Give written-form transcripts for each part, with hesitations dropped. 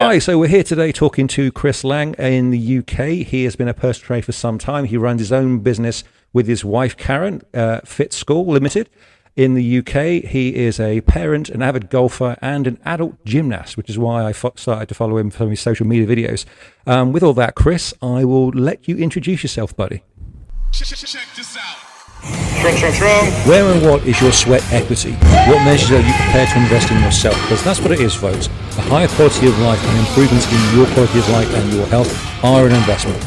Hi, so we're here today talking to Chris Laing in the UK. He has been a personal trainer for some time. He runs his own business with his wife, Karen, Fit School Limited. In the UK, he is a parent, an avid golfer, and an adult gymnast, which is why I started to follow him from his social media videos. With all that, Chris, I will let you introduce yourself, buddy. Check this out. Shrunk. Where and what is your sweat equity? What measures are you prepared to invest in yourself? Because that's what it is, folks. A higher quality of life and improvements in your quality of life and your health are an investment.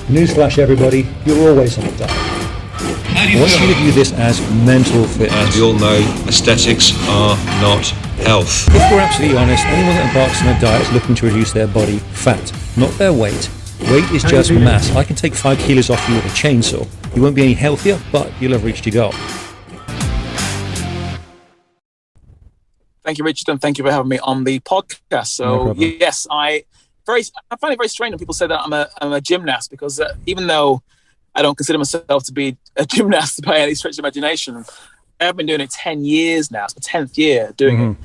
Newsflash, everybody, you're always on a diet. I want you to view this as mental fitness. As we all know, aesthetics are not health. If we're absolutely honest, anyone that embarks on a diet is looking to reduce their body fat, not their weight. Weight is just mass. I can take 5 kilos off you with a chainsaw. You won't be any healthier, but you'll have reached your goal. Thank you, Richard, and thank you for having me on the podcast. So, yes, I find it very strange when people say that I'm a gymnast, because even though I don't consider myself to be a gymnast by any stretch of imagination, I've been doing it 10 years now. It's the 10th year doing it.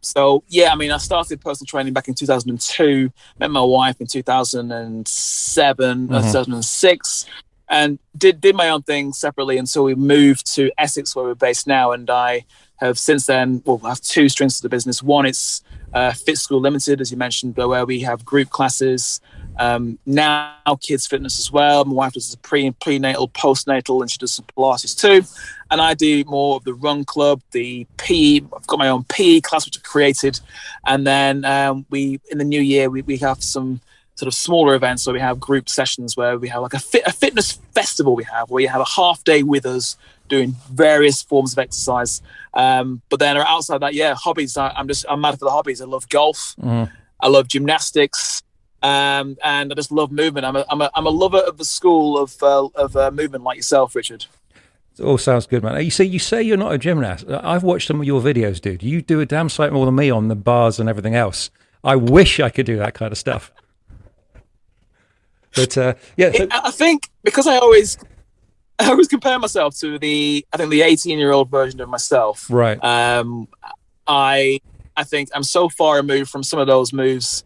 So, yeah, I mean, I started personal training back in 2002, met my wife in 2007, 2006, and did my own thing separately until we moved to Essex, where we're based now. And I have since then, I have 2 strings to the business. One, it's Fit School Limited, as you mentioned, where we have group classes, now kids fitness as well. My wife does prenatal, postnatal, and she does some Pilates too. And I do more of the run club, the PE. I've got my own PE class, which I created. And then in the new year, we have some sort of smaller events. So we have group sessions where we have like a fitness festival where you have a half day with us doing various forms of exercise. But then outside that, hobbies. I'm mad for the hobbies. I love golf. I love gymnastics. And I just love movement. I'm a lover of the school of movement, like yourself, Richard. It all sounds good, man. You say you're not a gymnast. I've watched some of your videos, dude. You do a damn sight more than me on the bars and everything else. I wish I could do that kind of stuff. But I think because I always compare myself to the 18-year-old version of myself. Right. I think I'm so far removed from some of those moves.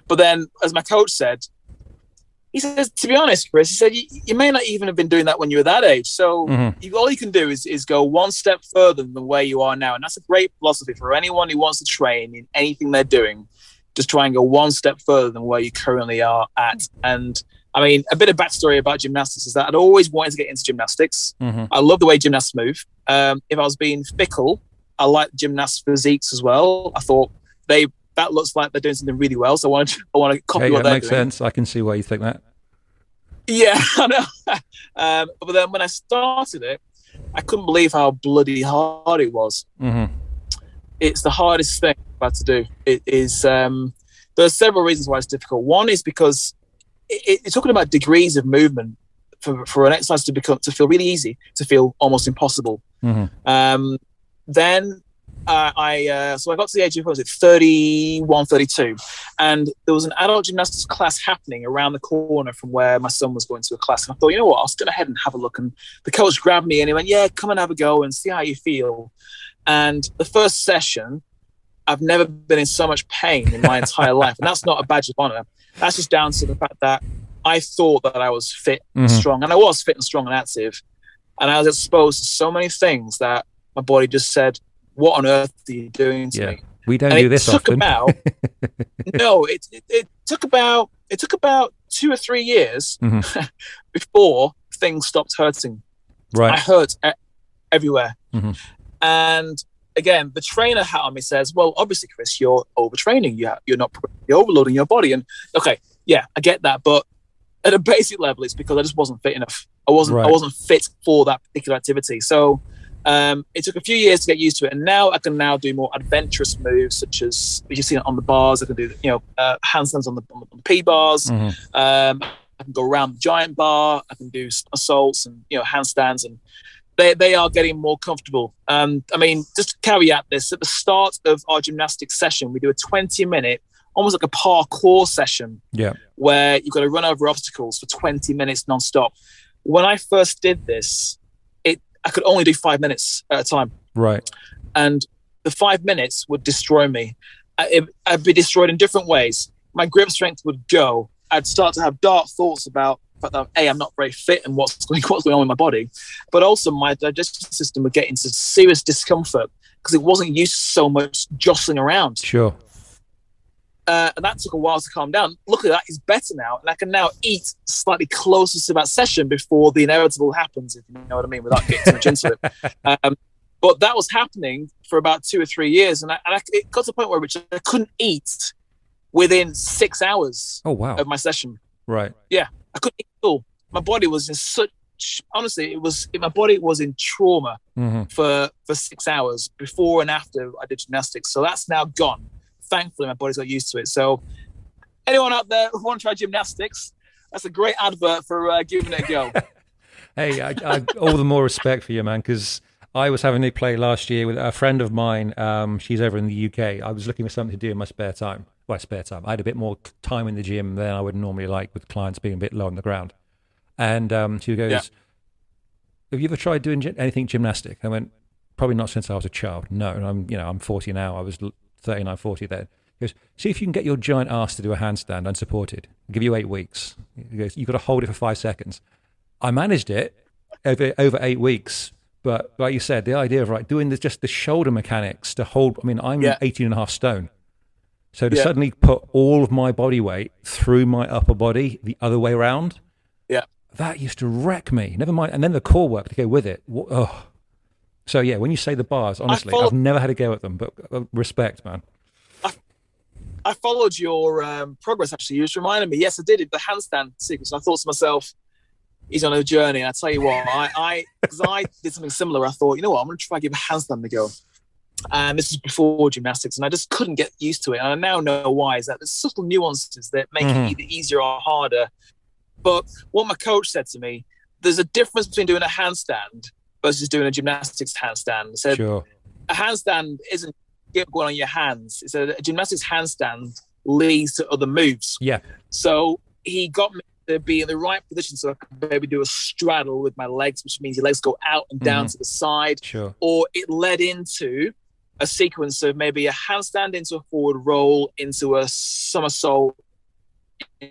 But then, as my coach said, he says, to be honest, Chris, he said, you may not even have been doing that when you were that age. So all you can do is go one step further than where you are now. And that's a great philosophy for anyone who wants to train in anything they're doing. Just try and go one step further than where you currently are at. And I mean, a bit of backstory about gymnastics is that I'd always wanted to get into gymnastics. I love the way gymnasts move. If I was being fickle, I like gymnasts' physiques as well. I thought that looks like they're doing something really well. So I want to copy what they're doing. That makes sense. I can see why you think that. Yeah, I know. But then when I started it, I couldn't believe how bloody hard it was. It's the hardest thing I've had to do. It is. There's several reasons why it's difficult. One is because it's talking about degrees of movement for an exercise to feel really easy, to feel almost impossible. Then I got to the age of 31, 32, and there was an adult gymnastics class happening around the corner from where my son was going to a class. And I thought, you know what, I'll just go ahead and have a look. And the coach grabbed me and he went, "Yeah, come and have a go and see how you feel." And the first session, I've never been in so much pain in my entire life, and that's not a badge of honor. That's just down to the fact that I thought that I was fit and strong, and I was fit and strong and active, and I was exposed to so many things that my body just said, "What on earth are you doing to me?" We don't do this often. It took about 2 or 3 years before things stopped hurting. Right. I hurt everywhere. And again, the trainer hat on me says, "Well, obviously, Chris, you're overtraining. You're overloading your body." And okay, yeah, I get that, but at a basic level, it's because I just wasn't fit enough. I wasn't fit for that particular activity. So it took a few years to get used to it, and now I can do more adventurous moves, such as you've seen it on the bars. I can do handstands on the P bars. I can go around the giant bar. I can do assaults and handstands, and they are getting more comfortable. I mean, just to caveat this, at the start of our gymnastics session, we do a 20-minute, almost like a parkour session, where you've got to run over obstacles for 20 minutes non-stop. When I first did this, I could only do 5 minutes at a time. Right. And the 5 minutes would destroy me. I'd be destroyed in different ways. My grip strength would go. I'd start to have dark thoughts about the fact that, A, I'm not very fit and what's going on with my body. But also my digestive system would get into serious discomfort because it wasn't used to so much jostling around. Sure. And that took a while to calm down. Luckily, that is better now. And I can now eat slightly closer to that session before the inevitable happens, if you know what I mean, without getting too much into it. But that was happening for about 2 or 3 years. And it got to the point where I couldn't eat within 6 hours of my session. Right. Yeah, I couldn't eat at all. My body was in honestly, my body was in trauma for 6 hours before and after I did gymnastics. So that's now gone. Thankfully, my body's got used to it. So anyone out there who want to try gymnastics, that's a great advert for giving it a go. Hey, I all the more respect for you, man, because I was having a play last year with a friend of mine. She's over in the UK. I was looking for something to do in my spare time. Well, spare time. I had a bit more time in the gym than I would normally like with clients being a bit low on the ground. And she goes, have you ever tried doing anything gymnastic? I went, probably not since I was a child. No. And I'm 40 now. I was 39, 40 then. He goes, see if you can get your giant ass to do a handstand unsupported. I'll give you 8 weeks. He goes, you've got to hold it for 5 seconds. I managed it over 8 weeks. But like you said, the idea of doing just the shoulder mechanics to hold, I'm 18 and a half stone. So to suddenly put all of my body weight through my upper body the other way around, that used to wreck me. Never mind. And then the core work to go with it. Oh. So yeah, when you say the bars, honestly, I've never had a go at them, but respect, man. I followed your progress, actually. You just reminded me. Yes, I did it, the handstand sequence. I thought to myself, he's on a journey. And I tell you what, because I did something similar. I thought, you know what, I'm going to try and give a handstand a go. And this is before gymnastics, and I just couldn't get used to it. And I now know why. Is that there's subtle nuances that make it either easier or harder. But what my coach said to me, there's a difference between doing a handstand versus doing a gymnastics handstand. He said, a handstand isn't going on your hands. He said a gymnastics handstand leads to other moves. Yeah. So he got me to be in the right position so I could maybe do a straddle with my legs, which means your legs go out and down to the side. Sure. Or it led into a sequence of maybe a handstand into a forward roll, into a somersault,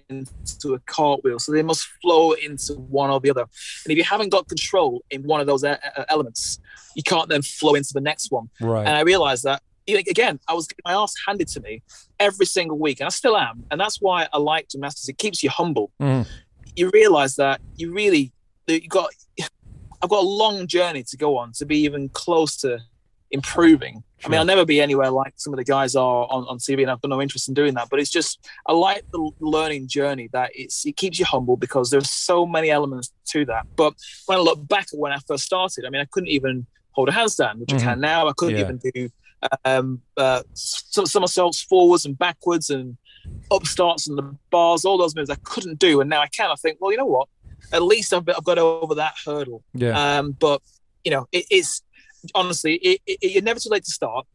into a cartwheel. So they must flow into one or the other. And if you haven't got control in one of those elements, you can't then flow into the next one. Right. And I realized that, again, I was getting my ass handed to me every single week, and I still am. And that's why I like gymnastics. It keeps you humble. You realize that I've got a long journey to go on to be even close to improving. Sure. I'll never be anywhere like some of the guys are on TV, and I've got no interest in doing that. But it's just, I like the learning journey that it keeps you humble because there's so many elements to that. But when I look back at when I first started, I couldn't even hold a handstand, which I can now. I couldn't even do somersaults forwards and backwards and upstarts and the bars, all those moves I couldn't do. And now I can. I think, well, you know what? At least I've got over that hurdle. Yeah. But, it's honestly, you're never too late to start,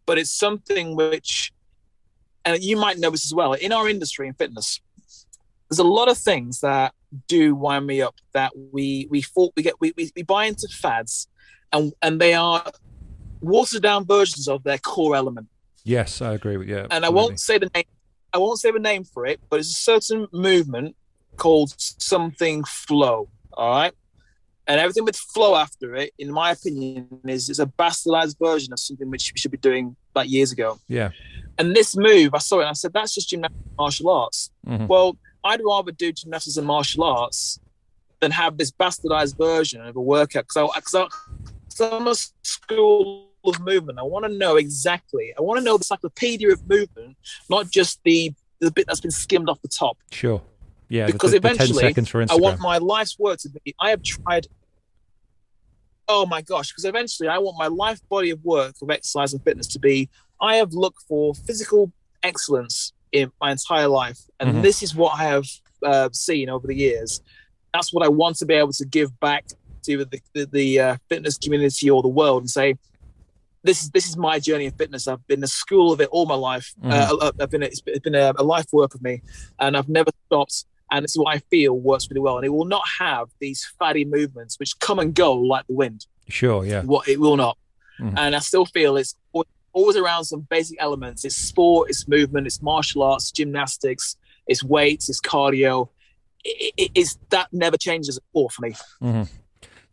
but it's something which, and you might know this as well, in our industry in fitness, there's a lot of things that do wind me up that we buy into fads, and they are watered down versions of their core element. Yes, I agree with you. And absolutely. I won't say the name for it, but it's a certain movement called something flow. All right. And everything with flow after it, in my opinion, is a bastardized version of something which we should be doing like years ago. Yeah. And this move, I saw it and I said, that's just gymnastics and martial arts. Well, I'd rather do gymnastics and martial arts than have this bastardized version of a workout. Because I'm a school of movement. I want to know exactly. I want to know the encyclopedia of movement, not just the bit that's been skimmed off the top. Sure. Yeah, because eventually, 10 seconds for Instagram. I want my life's work to be. I have tried. Oh my gosh! Because eventually, I want my life body of work of exercise and fitness to be. I have looked for physical excellence in my entire life, and this is what I have seen over the years. That's what I want to be able to give back to the fitness community or the world, and say, this is my journey of fitness. I've been a school of it all my life. It's been a life work of me, and I've never stopped. And this is what I feel works really well. And it will not have these fatty movements which come and go like the wind. Sure, yeah. It will not. And I still feel it's always around some basic elements. It's sport, it's movement, it's martial arts, gymnastics, it's weights, it's cardio. It's that never changes at all for me. Mm-hmm.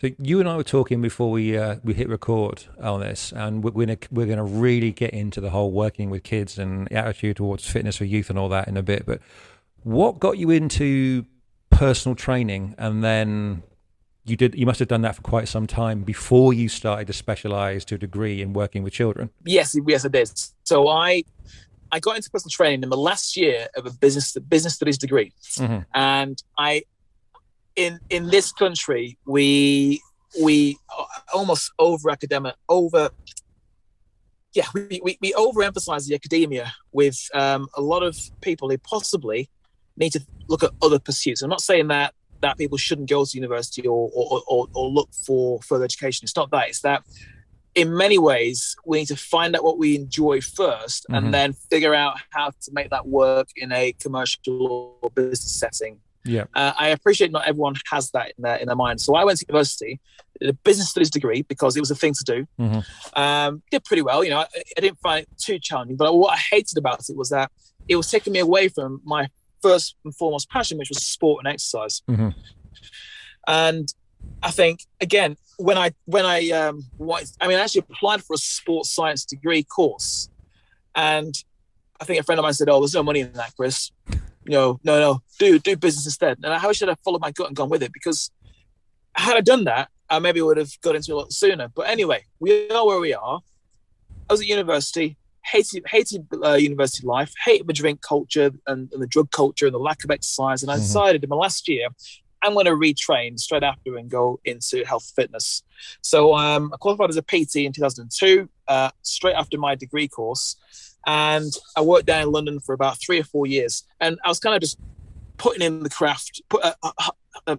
So you and I were talking before we hit record on this, and we're gonna really get into the whole working with kids and the attitude towards fitness for youth and all that in a bit. But what got you into personal training? And then you must have done that for quite some time before you started to specialize to a degree in working with children. Yes, I did. So I got into personal training in the last year of a business studies degree, and in this country we almost we overemphasize the academia with a lot of people who possibly need to look at other pursuits. I'm not saying that people shouldn't go to university or look for further education. It's not that. It's that in many ways we need to find out what we enjoy first, and then figure out how to make that work in a commercial or business setting. Yeah, I appreciate not everyone has that in their mind. So I went to university, did a business studies degree because it was a thing to do. Did pretty well. I didn't find it too challenging, but what I hated about it was that it was taking me away from my first and foremost passion, which was sport and exercise. And I think again, when I actually applied for a sports science degree course, and I think a friend of mine said, "Oh, there's no money in that, Chris. No, do business instead." And how should I follow my gut and gone with it? Because had I done that, I maybe would have got into it a lot sooner. But anyway, we are where we are. I was at university, hated university life, hated the drink culture and the drug culture and the lack of exercise. And I decided in my last year, I'm going to retrain straight after and go into health fitness. So I qualified as a PT in 2002, straight after my degree course. And I worked down in London for about 3 or 4 years. And I was kind of just putting in the craft,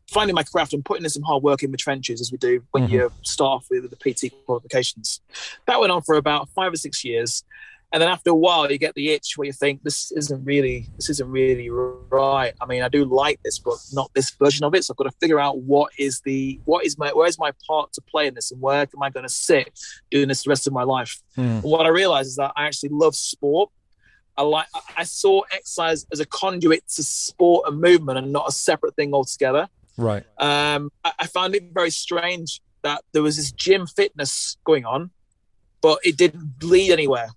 finding my craft and putting in some hard work in the trenches, as we do when you start off with the PT qualifications. That went on for about 5 or 6 years. And then after a while, you get the itch where you think, this isn't really right. I mean, I do like this, but not this version of it. So I've got to figure out where's my part to play in this, and where am I going to sit doing this the rest of my life? And what I realized is that I actually love sport. I saw exercise as a conduit to sport and movement, and not a separate thing altogether. Right. I found it very strange that there was this gym fitness going on, but it didn't lead anywhere.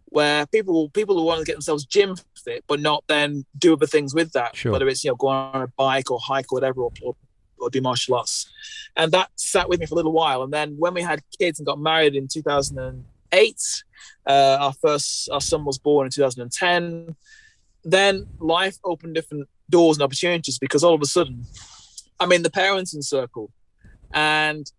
Where people who want to get themselves gym fit, but not then do other things with that, whether it's go on a bike or hike or whatever, or do martial arts. And that sat with me for a little while. And then when we had kids and got married in 2008, our son was born in 2010. Then life opened different doors and opportunities, because all of a sudden I'm in the parenting circle, and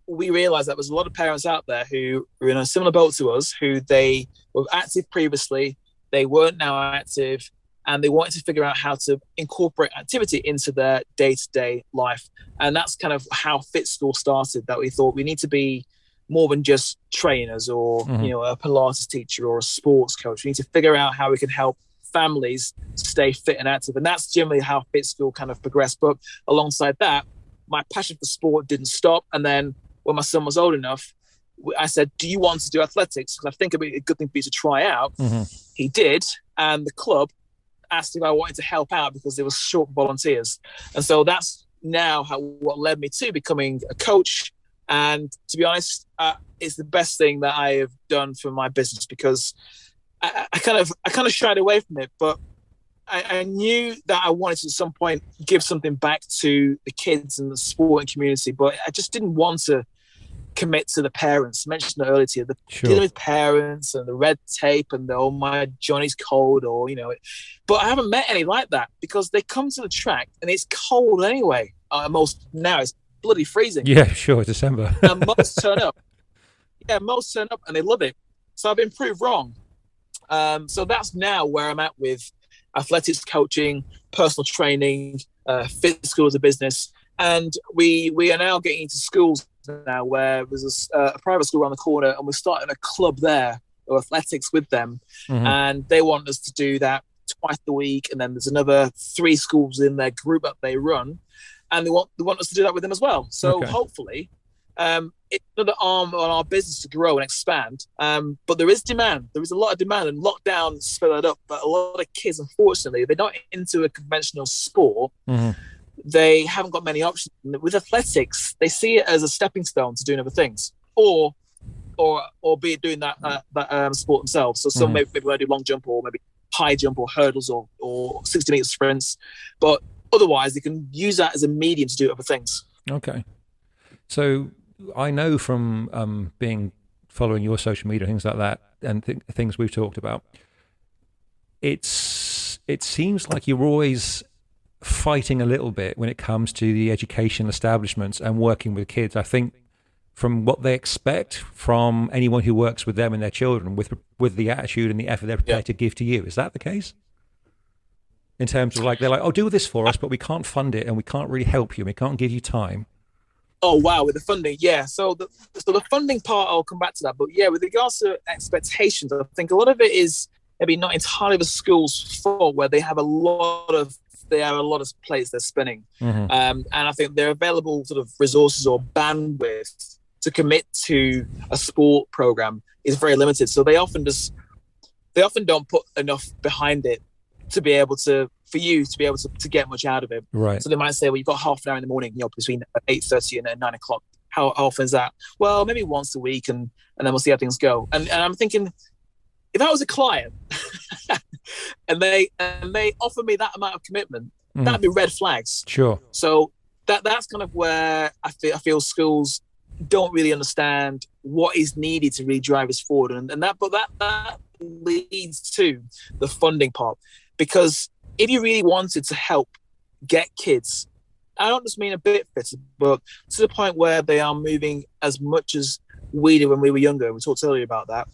we realized that there's a lot of parents out there who are in a similar boat to us, who they were active previously, they weren't now active, and they wanted to figure out how to incorporate activity into their day-to-day life. And that's kind of how Fit School started, that we thought we need to be more than just trainers or a Pilates teacher or a sports coach. We need to figure out how we can help families stay fit and active. And that's generally how Fit School kind of progressed. But alongside that, my passion for sport didn't stop. And then when my son was old enough, I said, "Do you want to do athletics? Because I think it'd be a good thing for you to try out." He did. And the club asked if I wanted to help out because they were short of volunteers. And so that's now what led me to becoming a coach. And to be honest, it's the best thing that I have done for my business, because I kind of shied away from it, but I knew that I wanted to at some point give something back to the kids and the sporting community, but I just didn't want to commit to the parents. I mentioned earlier to you, dealing with parents and the red tape and my Johnny's cold, but I haven't met any like that, because they come to the track and it's cold anyway. Now it's bloody freezing. Yeah, sure, December. And most turn up. Yeah, most turn up and they love it. So I've been proved wrong. So that's now where I'm at with athletics coaching, personal training, Fit School as a business. And we are now getting into schools now, where there's a private school around the corner, and we're starting a club there of athletics with them. And they want us to do that twice a week. And then there's another 3 schools in their group that they run, and they want us to do that with them as well. So hopefully it's another arm on our business to grow and expand. But there is demand. There is a lot of demand, and lockdown sped that up. But a lot of kids, unfortunately, they're not into a conventional sport. They haven't got many options. With athletics, they see it as a stepping stone to doing other things, or be it doing that sport themselves. So some maybe want to do long jump, or maybe high jump, or hurdles, or 60-meter sprints. But otherwise, they can use that as a medium to do other things. Okay. So I know from following your social media, things like that, and things we've talked about, it seems like you're always fighting a little bit when it comes to the education establishments and working with kids. I think from what they expect from anyone who works with them and their children, with the attitude and the effort they're prepared to give to you. Is that the case? In terms of they're like, oh, do this for us, but we can't fund it and we can't really help you. We can't give you time. Oh, wow. With the funding. Yeah. So the funding part, I'll come back to that. But yeah, with regards to expectations, I think a lot of it is maybe not entirely the school's fault, where they have a lot of plates they're spinning. And I think their available sort of resources or bandwidth to commit to a sport program is very limited. So they often don't put enough behind it to be able to, for you to be able to get much out of it. Right. So they might say, well, you've got half an hour in the morning, between 8:30 and 9 o'clock. How often is that? Well, maybe once a week, and then we'll see how things go. And I'm thinking, if I was a client and they offer me that amount of commitment, that'd be red flags. Sure. So that's kind of where I feel schools don't really understand what is needed to really drive us forward, and that leads to the funding part. Because if you really wanted to help get kids, I don't just mean a bit fitter, but to the point where they are moving as much as we did when we were younger, we talked earlier about that,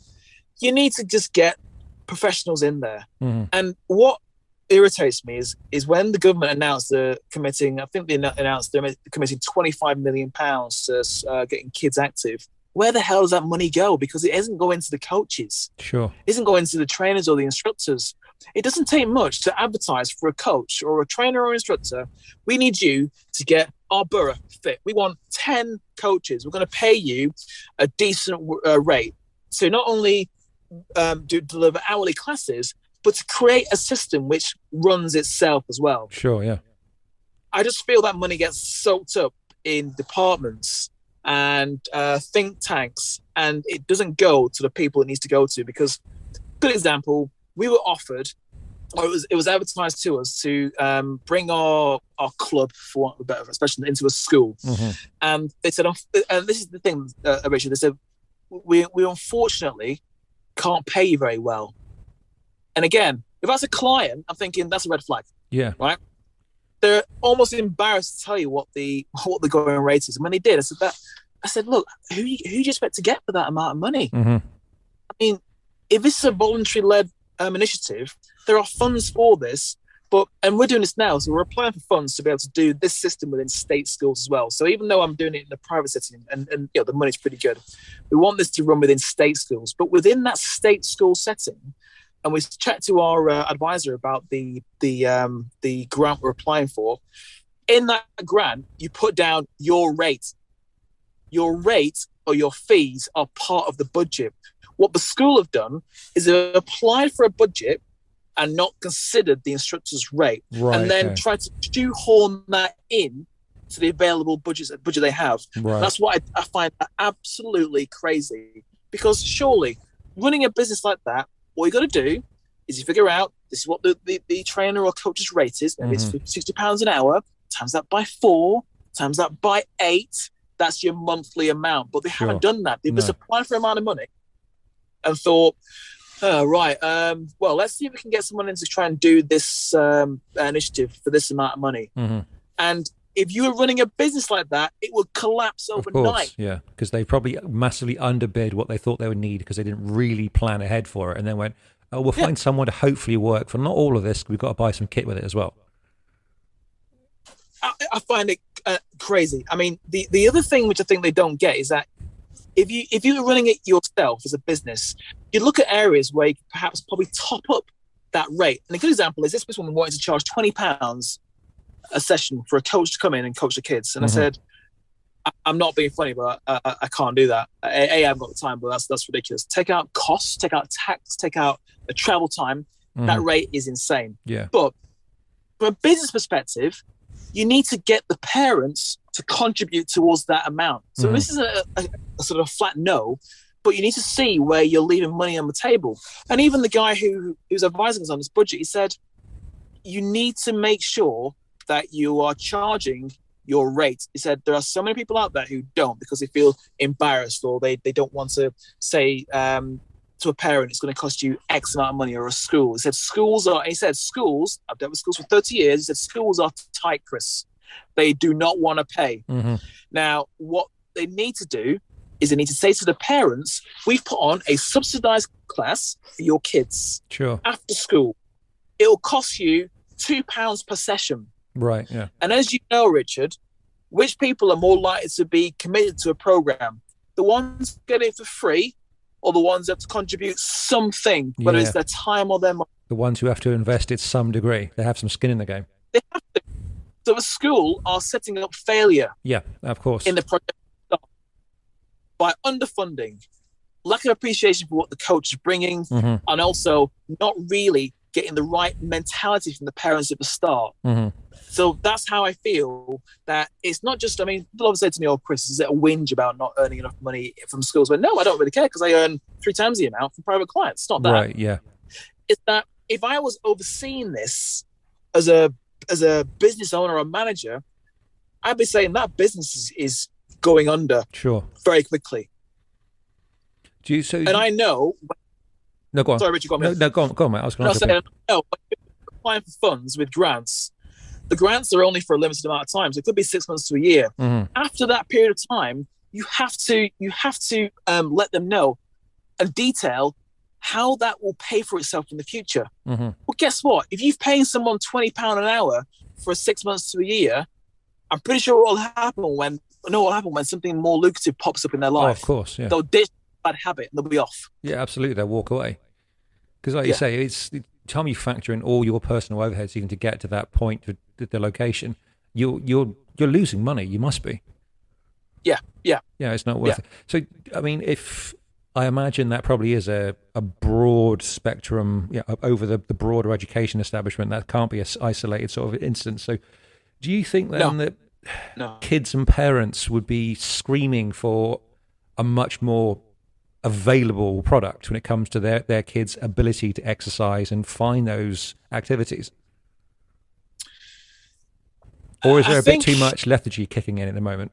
you need to just get professionals in there. And what irritates me is when the government announced they're committing, I think they announced they're committing £25 million to getting kids active. Where the hell does that money go? Because it isn't going to the coaches. Sure. It isn't going to the trainers or the instructors. It doesn't take much to advertise for a coach or a trainer or instructor. We need you to get our borough fit. We want 10 coaches. We're going to pay you a decent rate to not only deliver hourly classes, but to create a system which runs itself as well. Sure, yeah. I just feel that money gets soaked up in departments and think tanks, and it doesn't go to the people it needs to go to. Because, good example, we were offered, or it was advertised to us to bring our club, for want of a better expression, into a school. And they said, and this is the thing, Richard, they said, we unfortunately can't pay you very well. And again, if that's a client, I'm thinking that's a red flag. Yeah. Right? They're almost embarrassed to tell you what the going rate is. And when they did, I said, look, who do you expect to get for that amount of money? I mean, if this is a voluntary-led initiative, there are funds for this, and we're doing this now, so we're applying for funds to be able to do this system within state schools as well. So even though I'm doing it in a private setting, and the money's pretty good, we want this to run within state schools. But within that state school setting, and we checked to our advisor about the grant we're applying for. In that grant, you put down your rate. Your rate or your fees are part of the budget. What the school have done is they've applied for a budget and not considered the instructor's rate, and then tried to shoehorn that in to the available budget they have. That's why I find that absolutely crazy. Because surely, running a business like that, all you got to do is you figure out this is what the trainer or coach's rate is, and it's £60 an hour, times that by 4, times that by 8. That's your monthly amount. But they haven't done that. They've just applied for an amount of money and thought, well, let's see if we can get someone in to try and do this initiative for this amount of money. And if you were running a business like that, it would collapse overnight. Of course, yeah, because they probably massively underbid what they thought they would need because they didn't really plan ahead for it, and then went, oh, we'll find someone to hopefully work for not all of this. We've got to buy some kit with it as well. I find it crazy. I mean, the other thing which I think they don't get is that if you're running it yourself as a business, you look at areas where you could perhaps probably top up that rate. And a good example is this woman wanted to charge £20 a session for a coach to come in and coach the kids. And I said, I'm not being funny, but I can't do that. I haven't got the time, but that's ridiculous. Take out costs, take out tax, take out the travel time. That rate is insane. Yeah. But from a business perspective, you need to get the parents to contribute towards that amount. So this is a sort of flat no, but you need to see where you're leaving money on the table. And even the guy who's advising us on this budget, he said, you need to make sure that you are charging your rate. He said, there are so many people out there who don't because they feel embarrassed or they don't want to say to a parent, it's going to cost you X amount of money, or a school. He said, schools, I've dealt with schools for 30 years. He said, schools are tight, Chris. They do not want to pay. Now, what they need to do is they need to say to the parents, we've put on a subsidized class for your kids. Sure. After school. It'll cost you £2 per session. Right, yeah. And as you know, Richard, which people are more likely to be committed to a program? The ones getting it for free, or the ones that have to contribute something, whether it's their time or their money? The ones who have to invest it some degree. They have some skin in the game. They have to. So the school are setting up failure. Yeah, of course. In the project by underfunding, lack of appreciation for what the coach is bringing, and also not really getting the right mentality from the parents at the start. So that's how I feel that it's not just, I mean, people always say to me, oh, Chris, is it a whinge about not earning enough money from schools? But no, I don't really care because I earn 3 times the amount from private clients. It's not that. Right, yeah. It's that if I was overseeing this as a business owner or manager, I'd be saying that business is going under very quickly. And I know... No, go on. Sorry, Richard, go on. No, go on, mate. I was going to say, no, when you're applying for funds with grants, the grants are only for a limited amount of time. So it could be 6 months to a year. After that period of time, you have to let them know and detail how that will pay for itself in the future. Well, guess what? If you're paying someone £20 an hour for 6 months to a year, I'm pretty sure what will happen when something more lucrative pops up in their life. Oh, of course, yeah. They'll ditch bad habit and they'll be off. Yeah, absolutely. They'll walk away. Because like you say, it's the time you factor in all your personal overheads even to get to that point, to the location, you're losing money. You must be. Yeah, it's not worth it. So, I mean, I imagine that probably is a broad spectrum, over the broader education establishment. That can't be an isolated sort of instance. So do you think then that kids and parents would be screaming for a much more available product when it comes to their kids' ability to exercise and find those activities? Or is there a bit too much lethargy kicking in at the moment?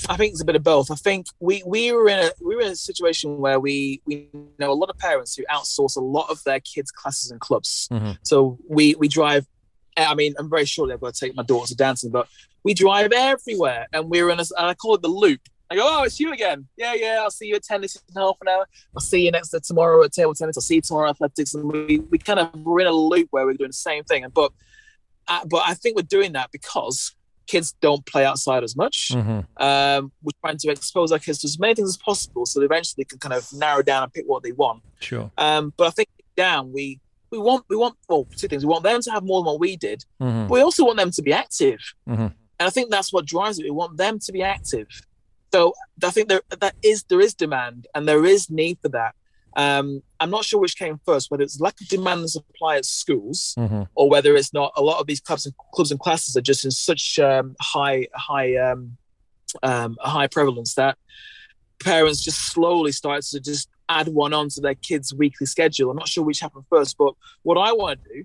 I think it's a bit of both. I think we were in a situation where we know a lot of parents who outsource a lot of their kids' classes and clubs. So we drive. I mean, I'm very sure they're going to take my daughter to dancing, but we drive everywhere, and we're in I call it the loop. I go, oh, it's you again. Yeah, I'll see you at tennis in half an hour. I'll see you tomorrow at table tennis. I'll see you tomorrow at athletics. And we're in a loop where we're doing the same thing. But I think we're doing that because kids don't play outside as much. We're trying to expose our kids to as many things as possible so they eventually can kind of narrow down and pick what they want. Sure. But I think down we want two things. We want them to have more than what we did, but we also want them to be active. And I think that's what drives it. We want them to be active. So I think there is demand and there is need for that. I'm not sure which came first, whether it's lack of demand and supply at schools, or whether it's not. A lot of these clubs and classes are just in such high prevalence that parents just slowly start to just add one on to their kids' weekly schedule. I'm not sure which happened first, but what I want to do,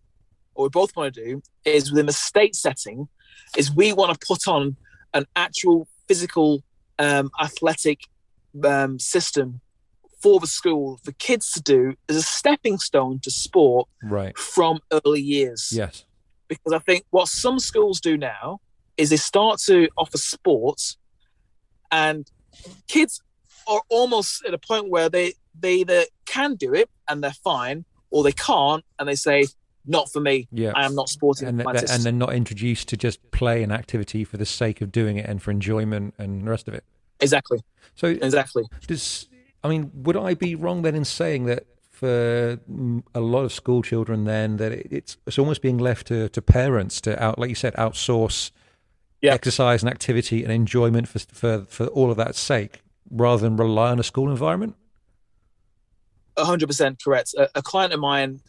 or we both want to do, is within the state setting, is we want to put on an actual physical athletic system for the school for kids to do as a stepping stone to sport from early years. Yes. Because I think what some schools do now is they start to offer sports, and kids are almost at a point where they either can do it and they're fine, or they can't and they say, not for me. Yeah. I am not sporting. And they're not introduced to just play an activity for the sake of doing it and for enjoyment and the rest of it. Exactly. So exactly. Would I be wrong then in saying that for a lot of school children then that it's almost being left to parents to like you said, outsource exercise and activity and enjoyment for all of that's sake, rather than rely on a school environment? 100% correct. A client of mine,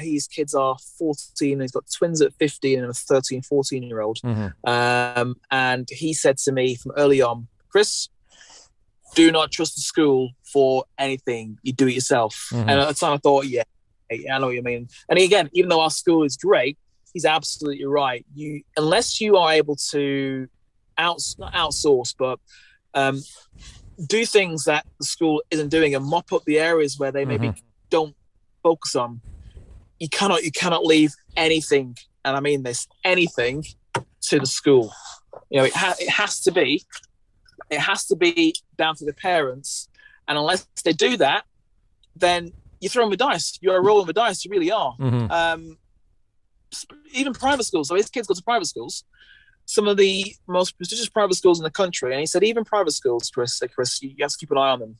his kids are 14, and he's got twins at 15 and a 13, 14-year-old. And he said to me from early on, Chris, do not trust the school for anything. You do it yourself. And at the time I thought, yeah, I know what you mean. And again, even though our school is great, he's absolutely right. Unless you are able to not outsource, but do things that the school isn't doing and mop up the areas where they maybe don't focus on, you cannot leave anything, and I mean this, anything, to the school. It has to be down to the parents, and unless they do that, then you're throwing the dice. You're rolling the dice. You really are. Even private schools. So his kids go to private schools, some of the most prestigious private schools in the country. And he said, even private schools, Chris, you have to keep an eye on them.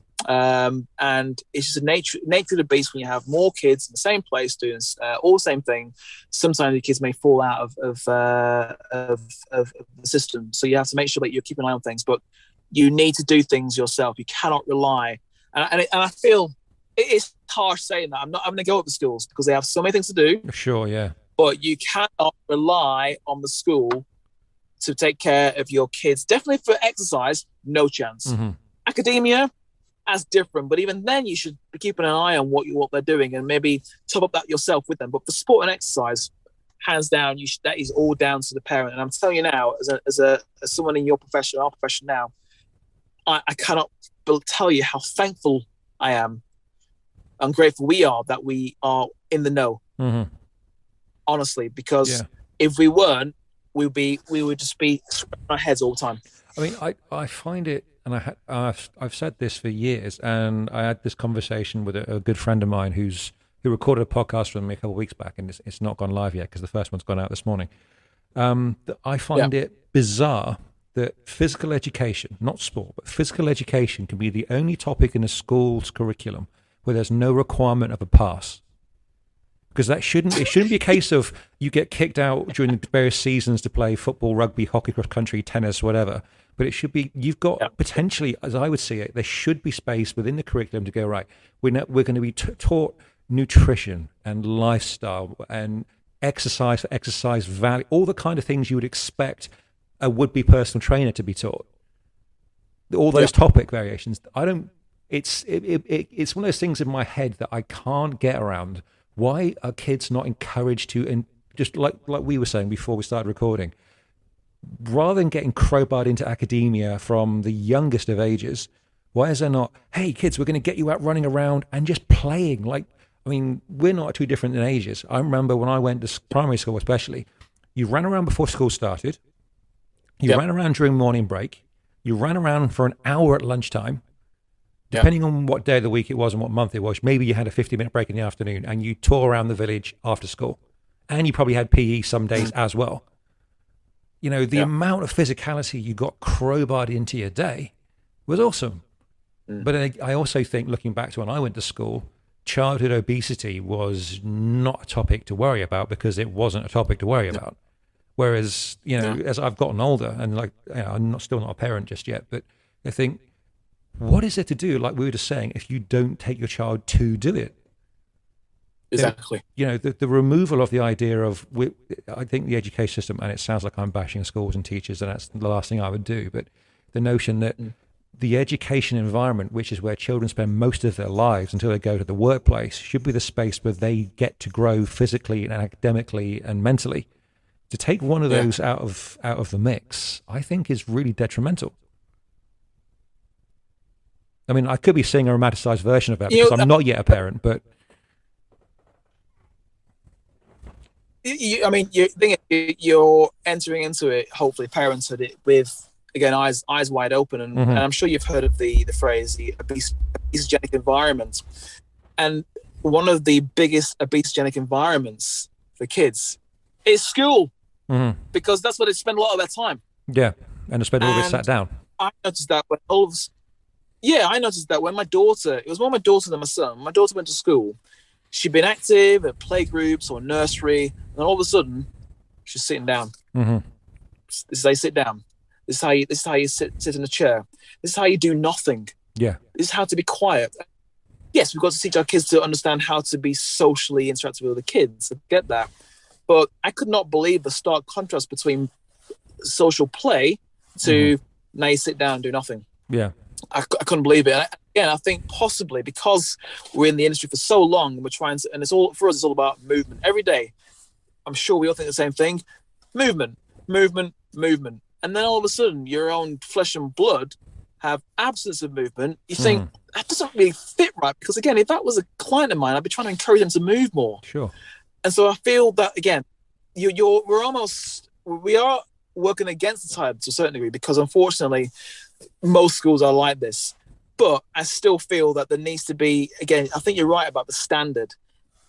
And it's just a nature of the beast when you have more kids in the same place doing all the same thing. Sometimes the kids may fall out of the system. So you have to make sure that you're keeping an eye on things. But you need to do things yourself. You cannot rely. And I feel it's harsh saying that. I'm going to go up the schools because they have so many things to do. Sure, yeah. But you cannot rely on the school to take care of your kids. Definitely for exercise, no chance. Academia, that's different. But even then, you should be keeping an eye on what they're doing and maybe top up that yourself with them. But for sport and exercise, hands down, that is all down to the parent. And I'm telling you now, as someone in your profession, our profession now, I cannot tell you how thankful I am and grateful we are that we are in the know. Honestly, because if we weren't, we would just be scratching our heads all the time. I mean, I find it, and I've said this for years, and I had this conversation with a good friend of mine who recorded a podcast with me a couple of weeks back, and it's not gone live yet because the first one's gone out this morning. That I find it bizarre that physical education, not sport, but physical education can be the only topic in a school's curriculum where there's no requirement of a pass. Because it shouldn't be a case of you get kicked out during the various seasons to play football, rugby, hockey, cross country, tennis, whatever. But it should be, you've got potentially, as I would see it, there should be space within the curriculum to go, right, we're going to be taught nutrition and lifestyle and exercise for exercise value, all the kind of things you would expect a would-be personal trainer to be taught. All those topic variations. It's one of those things in my head that I can't get around. Why are kids not encouraged to, and just like we were saying before we started recording, rather than getting crowbarred into academia from the youngest of ages, why is there not, hey kids, we're going to get you out running around and just playing? Like, I mean, we're not too different in ages. I remember when I went to primary school especially, you ran around before school started, you ran around during morning break, you ran around for an hour at lunchtime, depending on what day of the week it was and what month it was. Maybe you had a 50-minute break in the afternoon and you tore around the village after school. And you probably had PE some days as well. The amount of physicality you got crowbarred into your day was awesome. But I also think, looking back to when I went to school, childhood obesity was not a topic to worry about because it wasn't a topic to worry about. Whereas, as I've gotten older and I'm still not a parent just yet, but I think, what is there to do, like we were just saying, if you don't take your child to do it? Exactly. The removal of the idea of, I think the education system, and it sounds like I'm bashing schools and teachers, and that's the last thing I would do, but the notion that the education environment, which is where children spend most of their lives until they go to the workplace, should be the space where they get to grow physically and academically and mentally. To take one of those out of the mix, I think is really detrimental. I mean, I could be seeing a romanticized version of that because I'm not yet a parent, but... You're entering into it, hopefully parenthood, with, again, eyes wide open. And I'm sure you've heard of the phrase, the obesogenic environment. And one of the biggest obesogenic environments for kids is school. Because that's where they spend a lot of their time. Yeah, and they spend all of it sat down. I noticed that when my daughter, it was more my daughter than my son. My daughter went to school. She'd been active at play groups or nursery, and all of a sudden, she's sitting down. relax. This is how you sit down. This is how you sit in a chair. This is how you do nothing. Yeah. This is how to be quiet. Yes, we've got to teach our kids to understand how to be socially interactive with other kids. I get that. But I could not believe the stark contrast between social play to now you sit down and do nothing. Yeah. I couldn't believe it. And again, I think possibly because we're in the industry for so long, and we're trying to, and it's all, for us, it's all about movement. Every day, I'm sure we all think the same thing. Movement, movement, movement. And then all of a sudden, your own flesh and blood have absence of movement. You think, that doesn't really fit right. Because again, if that was a client of mine, I'd be trying to encourage them to move more. Sure. And so I feel that, again, we are working against the tide to a certain degree, because unfortunately, most schools are like this. But I still feel that there needs to be, again, I think you're right about the standard,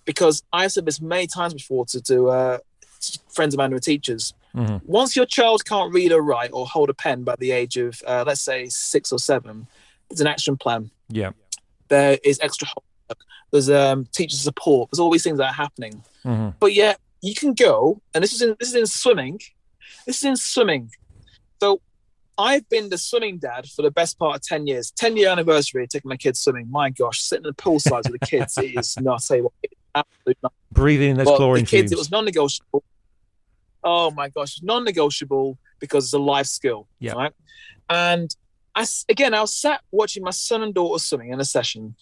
because I've said this many times before to friends of mine who are teachers. Once your child can't read or write or hold a pen by the age of, let's say, 6 or 7, there's an action plan. Yeah. There is extra homework. There's teacher support. There's all these things that are happening. But yet you can go, and this is in swimming. This is in swimming. So I've been the swimming dad for the best part of 10 years. 10-year anniversary of taking my kids swimming. My gosh, sitting in the poolside with the kids, it is not, I tell you what, it's absolutely not. Breathing in those chlorine fumes. The kids, it was non-negotiable. Oh my gosh, non-negotiable, because it's a life skill. Yeah. Right? And I was sat watching my son and daughter swimming in a session,